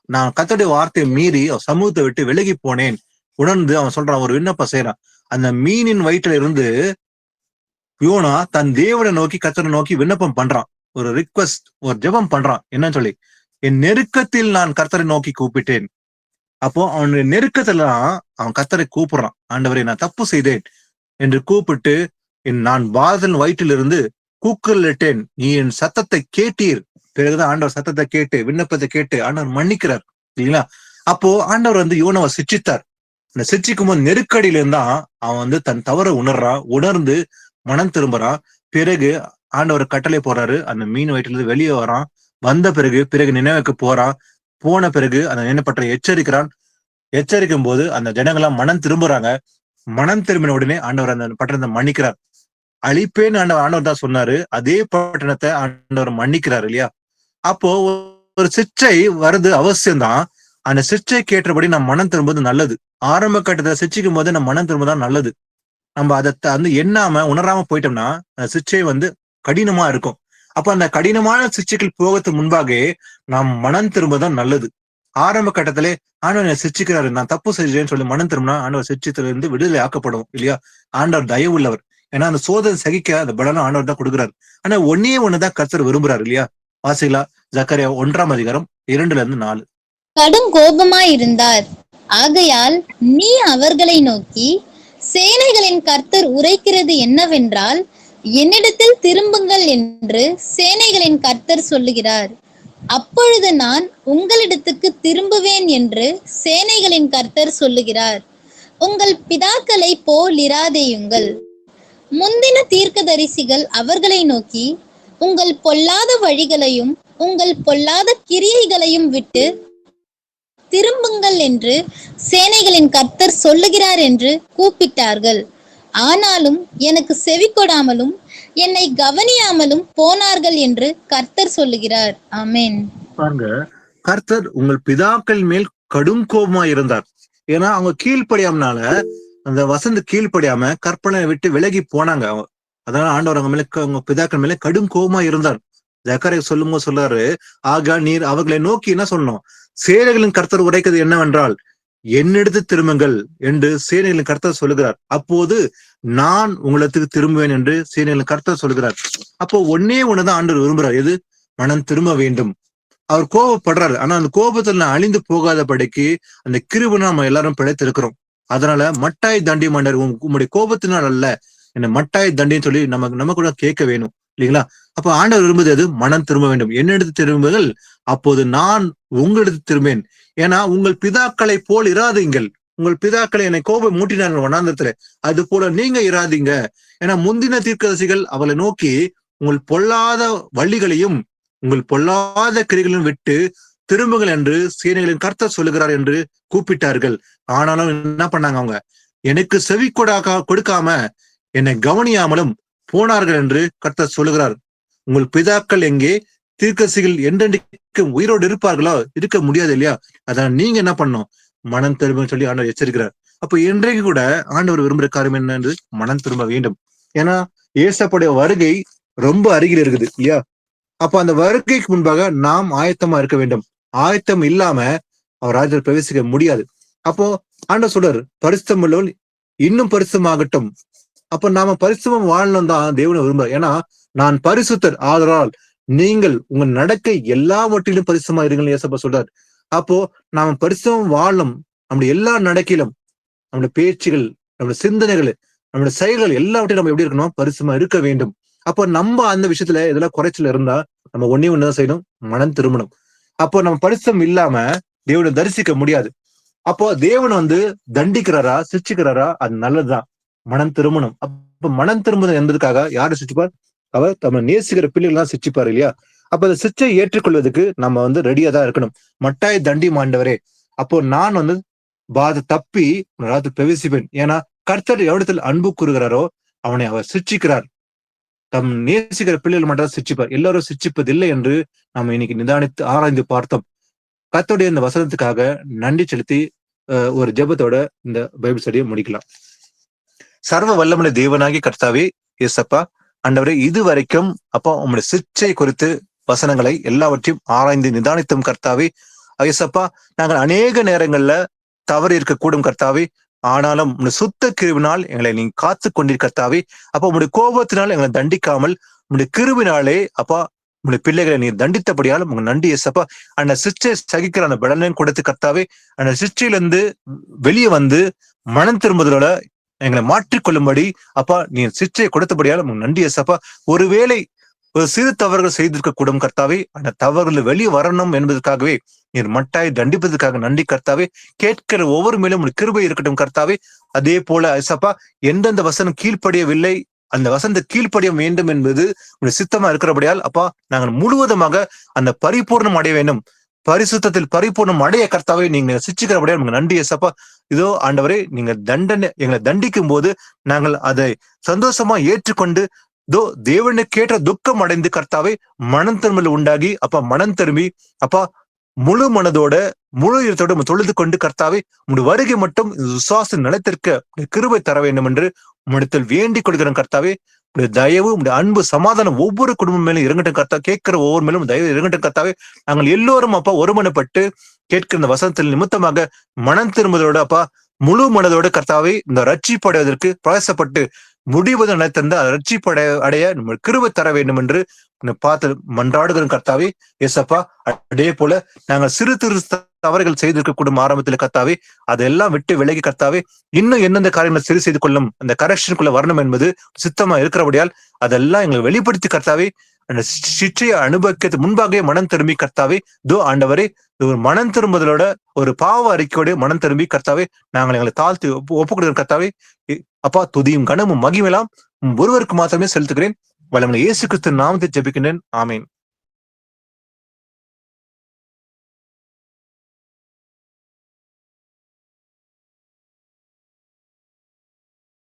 நான் கர்த்தருடைய வார்த்தையை மீறி சமூகத்தை விட்டு விலகி போனேன் உணர்ந்து அவன் சொல்றான், ஒரு விண்ணப்பம் செய்யறான். அந்த மீனின் வயிற்றுல இருந்து யோனா தன் தேவனை நோக்கி கர்த்தரை நோக்கி விண்ணப்பம் பண்றான், ஒரு ரிக்வெஸ்ட், ஒரு ஜெபம் பண்றான். என்னன்னு சொல்லி, என் நெருக்கத்தில் நான் கர்த்தரை நோக்கி கூப்பிட்டேன். அப்போ அவனுடைய நெருக்கத்துல அவன் கர்த்தரை கூப்பிடுறான், ஆண்டவரை நான் தப்பு செய்தேன் என்று கூப்பிட்டு, நான் பாதல் வயிற்றிலிருந்து கூக்குரலிட்டேன், நீ என் சத்தத்தை கேட்டீர். பிறகுதான் ஆண்டவர் சத்தத்தை கேட்டு விண்ணப்பத்தை கேட்டு ஆண்டவர் மன்னிக்கிறார் இல்லைங்களா. அப்போ ஆண்டவர் வந்து யோனாவை சிட்சித்தார். அந்த சிட்சிக்கும் போது நெருக்கடியில இருந்தா அவன் வந்து தன் தவற உணர்றான், உணர்ந்து மனம் திரும்புறான். பிறகு ஆண்டவர் கட்டளை போறாரு, அந்த மீன் வயிற்றிலிருந்து வெளியே வரான். வந்த பிறகு நினைவுக்கு போறான். போன பிறகு அந்த நினைப்பற்ற எச்சரிக்கிறான். எச்சரிக்கும் போது அந்த ஜனங்களாம் மனம் திரும்புறாங்க. மனம் திரும்பின உடனே ஆண்டவர் அந்த பட்டணத்தை மன்னிக்கிறார். அழிப்பேன்னு ஆண்டவர் தான் சொன்னாரு, அதே பட்டணத்தை ஆண்டவர் மன்னிக்கிறார் இல்லையா. அப்போ ஒரு சிற்றை வருது அவசியம்தான். அந்த சிற்றை கேட்டபடி நம்ம மனம் திரும்புவது நல்லது. ஆரம்ப கட்டத்தை சிச்சிக்கும் போது நம்ம மனம் திரும்பதான் நல்லது. நம்ம அதை வந்து எண்ணாம உணராம போயிட்டோம்னா அந்த சிச்சை வந்து கடினமா இருக்கும். அப்ப அந்த கடினமான சிச்சைகள் போகிறதுக்கு முன்பாக நாம் மனம் திரும்பதான் நல்லது. ஆரம்ப கட்டத்திலே ஆண்டவர் சிச்சிக்கிறாரு, நான் தப்பு செஞ்சேன்னு சொல்லி மனம் திரும்பினா ஆண்டவர் சிச்சத்துல இருந்து விடுதலை ஆக்கப்படும் இல்லையா. ஆண்டவர் தயவு உள்ளவர். ஏன்னா அந்த சோதனை சகிக்க அந்த பலனும் ஆண்டவர் தான் கொடுக்குறாரு. ஆனா ஒண்ணுதான் கர்த்தர் விரும்புறாரு இல்லையா. வாசிகளா ஜக்கரியா 1:2-4. கடும் கோபமாயிருந்தார். ஆகையால் நீ அவர்களை நோக்கி, சேனைகளின் கர்த்தர் உரைக்கிறது என்னவென்றால், என்னிடத்தில் திரும்புங்கள் என்று சேனைகளின் கர்த்தர் சொல்லுகிறார். அப்பொழுது நான் உங்களிடத்துக்கு திரும்புவேன் என்று சேனைகளின் கர்த்தர் சொல்லுகிறார். உங்கள் பிதாக்களை போலிராதேயுங்கள். முந்தின தீர்க்கதரிசிகள் அவர்களை நோக்கி, உங்கள் பொல்லாத வழிகளையும் உங்கள் பொல்லாத கிரியைகளையும் விட்டு திரும்புங்கள் என்று சேனைகளின் கர்த்தர் சொல்லுகிறார் என்று கூப்பிட்டார்கள். ஆனாலும் எனக்கு செவி கொடாமலும் என்னை கவனியாமலும் போனார்கள் என்று கர்த்தர் சொல்லுகிறார். ஆமென். பாருங்க, கர்த்தர் உங்கள் பிதாக்கள் மேல் கடும் கோபமா இருந்தார். ஏன்னா அவங்க கீழ்ப்படியாமனால, அந்த வசந்த கீழ்ப்படியாம கற்பனை விட்டு விலகி போனாங்க. அதனால ஆண்டவர் அவங்க மேல, அவங்க பிதாக்கள் மேல கடும் கோபமா இருந்தார். ஜக்கரியா சொல்லும்போது சொல்றாரு, ஆகா நீர் அவர்களை நோக்கி என்ன சொல்லணும், சேனைகளின் கர்த்தர் உரைக்கிறது என்னவென்றால், என்னிடத்து திரும்புங்கள் என்று சேனைகளின் கர்த்தர் சொல்லுகிறார். அப்போது நான் உங்களுக்கு திரும்புவேன் என்று சேனைகளின் கர்த்தர் சொல்லுகிறார். அப்போ ஒண்ணுதான் ஆண்டவர் விரும்புறார், எது, மனம் திரும்ப வேண்டும். அவர் கோபப்படுறாரு. ஆனா அந்த கோபத்துல நான் அழிந்து போகாதபடிக்கு அந்த கிருபை நம்ம எல்லாரும் பிழைத்திருக்கிறோம். அதனால மட்டாய் தண்டி மன்னர், உங்களுடைய கோபத்தினால் அல்ல, என்ன மட்டாய் தண்டின்னு சொல்லி நம்ம கூட கேட்க வேணும் இல்லைங்களா. அப்ப ஆண்டவர் விரும்புவது எது, மனம் திரும்ப வேண்டும். என்னிடத்து திரும்புங்கள், அப்போது நான் உங்களிடத்து திரும்பேன். ஏன்னா உங்கள் பிதாக்களை போல் இராதீங்கள். உங்கள் பிதாக்களை என்னை கோபம் மூட்டினார்கள் வனாந்தரத்துல, அது போல நீங்க இராதீங்க. ஏன்னா முந்தின தீர்க்கதரிசிகள் அவளை நோக்கி, உங்கள் பொல்லாத வழிகளையும் உங்கள் பொல்லாத கிரிகளையும் விட்டு திரும்புங்கள் என்று சேனைகளின் கர்த்தர் சொல்லுகிறார் என்று கூப்பிட்டார்கள். ஆனாலும் என்ன பண்ணாங்க, அவங்க எனக்கு செவி கொடுக்காம என்னை கவனியாமலும் போனார்கள் என்று கர்த்தர் சொல்லுகிறார். உங்கள் பிதாக்கள் எங்கே, தீர்க்கதரிசிகள் என்றென்றைக்கும் உயிரோடு இருப்பார்களோ, இருக்க முடியாது இல்லையா. அதனால நீங்க என்ன பண்ணணும், மனம் திரும்ப சொல்லி ஆண்டவர் எச்சரிக்கிறார். அப்ப இன்றைக்கு கூட ஆண்டவர் விரும்புகிற காரியம் என்ன என்று மனம் திரும்ப வேண்டும். ஏன்னா இயேசுவுடைய வருகை ரொம்ப அருகில் இருக்குது இல்லையா. அப்ப அந்த வருகைக்கு முன்பாக நாம் ஆயத்தமா இருக்க வேண்டும். ஆயத்தம் இல்லாம அவர் ராஜ்யத்தில் பிரவேசிக்க முடியாது. அப்போ ஆண்டவர் சொல்றாரு, பரிசுத்தம் உள்ளவள் இன்னும் பரிசுத்தமாகட்டும். அப்ப நாம பரிசுத்தம் வாழணும் தான் தேவனை விரும்புறார். ஏன்னா நான் பரிசுத்தர், ஆதலால் நீங்கள் உங்க நடக்கை எல்லாவற்றிலும் பரிசுத்தமா இருங்கள் இயேசப்பா சொல்றாரு. அப்போ நாம பரிசுத்தம் வாழணும். நம்முடைய எல்லா நடக்கையிலும், நம்முடைய பேச்சுகள், நம்முடைய சிந்தனைகள், நம்முடைய செயல்கள் எல்லாவற்றையும் நம்ம எப்படி இருக்கணும், பரிசுத்தமா இருக்க வேண்டும். அப்போ நம்ம அந்த விஷயத்துல இதெல்லாம் குறைச்சல இருந்தா நம்ம ஒண்ணுதான் செய்யணும், மனம் திரும்பணும். அப்போ நம்ம பரிசுத்தம் இல்லாம தேவனை தரிசிக்க முடியாது. அப்போ தேவன் வந்து தண்டிக்கிறாரா சிரிச்சுக்கிறாரா, அது நல்லதுதான். மனம் திரும்பணும். அப்ப மனம் திரும்புதல் என்பதற்காக யாரை சிரிச்சுப்பார், அவர் நம்ம நேசிக்கிற பிள்ளைகள் தான் சிரிச்சுப்பார் இல்லையா. அப்ப அந்த சிச்சை ஏற்றுக்கொள்வதற்கு நம்ம வந்து ரெடியா தான் இருக்கணும். மட்டாய் தண்டி மாண்டவரே, அப்போ நான் வந்து தப்பி பிரவேசிப்பேன். ஏன்னா கர்த்தர் எவ்விடத்தில் அன்பு கூறுகிறாரோ அவனை அவர் சிட்சிக்கிறார். தம் நேசிக்கிற பிள்ளைகள் மட்டும் சிட்சிப்பார், எல்லாரும் சிட்சிப்பதில்லை என்று நாம் இன்னைக்கு நிதானித்து ஆராய்ந்து பார்த்தோம். கர்த்தருடைய இந்த வசனத்துக்காக நன்றி செலுத்தி ஒரு ஜெபத்தோட இந்த பைபிள் ஸ்டடியை முடிக்கலாம். சர்வ வல்லமுள்ள தேவனாகி கர்த்தாவே இயேசப்பா, ஆண்டவரே, இது வரைக்கும் அப்பா உங்களுடைய சிற்சை குறித்து வசனங்களை எல்லாவற்றையும் ஆராய்ந்து நிதானித்தும் கர்த்தாவே. இயேசப்பா, நாங்கள் அநேக நேரங்கள்ல தவறு இருக்கக்கூடும் கர்த்தாவே, ஆனாலும் உங்களுடைய சுத்த கிருபினால் எங்களை நீங்க காத்து கொண்டீர் கர்த்தாவே. அப்போ உங்களுடைய கோபத்தினால் எங்களை தண்டிக்காமல் உங்களுடைய கிருபினாலே அப்பா உங்களுடைய பிள்ளைகளை நீர் தண்டித்தபடியால் உங்க நன்றி இயேசப்பா. அந்த சிற்சை சகிக்கிற அந்த பலனையும் கொடுத்து கர்த்தாவே, அந்த சிற்சையிலிருந்து வெளியே வந்து மனம் திரும்புதலோட எங்களை மாற்றிக்கொள்ளும்படி அப்பா நீர் சிற்சையை கொடுத்தபடியால் உங்க நன்றி இயேசப்பா. ஒருவேளை ஒரு சிறு தவறுகள் செய்திருக்க கூடும் கர்த்தாவே, அந்த தவறுகள் வெளியே வரணும் என்பதற்காகவே நீர் மட்டாய் தண்டிப்பதற்காக நன்றி கர்த்தாவே. கேட்கிற ஒவ்வொரு மேலும் கிருபை இருக்கட்டும் கர்த்தாவே. அதே போல இயேசப்பா, எந்தெந்த வசனம் கீழ்ப்படியவில்லை அந்த வசனத்தை கீழ்ப்படிய வேண்டும் என்பது உங்களுடைய சித்தமா இருக்கிறபடியால் அப்பா நாங்கள் முழுவதுமாக அந்த பரிபூர்ணம் அடைய வேண்டும், பரிசுத்தத்தில் பரிபூர்ணம் அடைய கர்த்தாவே நீங்க சிச்சிக்கிறபடியால் உங்களுக்கு நன்றி இயேசப்பா. இதோ ஆண்டவரே, நீங்க எங்களை தண்டிக்கும் போது நாங்கள் அதை சந்தோஷமா ஏற்றுக்கொண்டு தேவனுக்கேற்ற துக்கம் அடைந்து கர்த்தாவே மனம் திரும்பல் உண்டாகி அப்பா மனம் திரும்பி அப்பா முழு மனதோட முழு இடத்தோட தொழுது கொண்டு கர்த்தாவே உங்களுடைய வருகை மட்டும் விசுவாச நிலைத்திருக்க கிருபை தர வேண்டும் என்று உம்மிடத்தில் வேண்டிக் கொள்கிறோம் கர்த்தாவே. உடைய தயவு உடைய அன்பு சமாதானம் ஒவ்வொரு குடும்பம் மேலும் இறங்கட்டும் கர்த்தா. கேட்கிற ஒவ்வொரு மேலும் தயவு இறங்கட்டும் கர்த்தாவே. நாங்கள் எல்லோரும் அப்பா ஒருமனப்பட்டு கேட்கிற இந்த வசனத்தில் நிமித்தமாக மனம் திரும்புவதோட அப்பா முழு மனதோட கர்த்தாவே இந்த ரட்சிப்படைவதற்கு பிரயாசப்பட்டு முடிவது நினைத்திருந்த ரட்சிப்படை அடைய நம்ம கிருபை தர வேண்டும் என்று பார்த்து மன்றாடுகிறோம் கர்த்தாவே. ஏசப்பா, அதே போல நாங்கள் சிறு சிறு தவறுகள் செய்திருக்க கூடும் ஆரம்பத்தில் கர்த்தாவே, அதெல்லாம் விட்டு விலகி கர்த்தாவே இன்னும் எந்தெந்த காரியங்களை சரி செய்து கொள்ளும் அந்த கரெக்ஷனுக்குள்ள வரணும் என்பது சித்தமா இருக்கிறபடியால் அதெல்லாம் எங்களை வெளிப்படுத்தி கர்த்தாவே அந்த சிற்றையை அனுபவிக்கிறது முன்பாகவே மனம் திரும்பி கர்த்தாவே ஆண்டவரே ஒரு மனம் திரும்புதலோட ஒரு பாவ அறிக்கையோட மனம் திரும்பி கர்த்தாவே நாங்கள் எங்களை தாழ்த்தி ஒப்பு கொடுக்கிற கர்த்தாவே. அப்பா, துதியும் கனமும் மகிமெல்லாம் ஒருவருக்கு மாத்திரமே செலுத்துகிறேன். வல்லமையுள்ள இயேசு கிறிஸ்து நாமத்தை ஜெபிக்கின்றேன். ஆமேன்.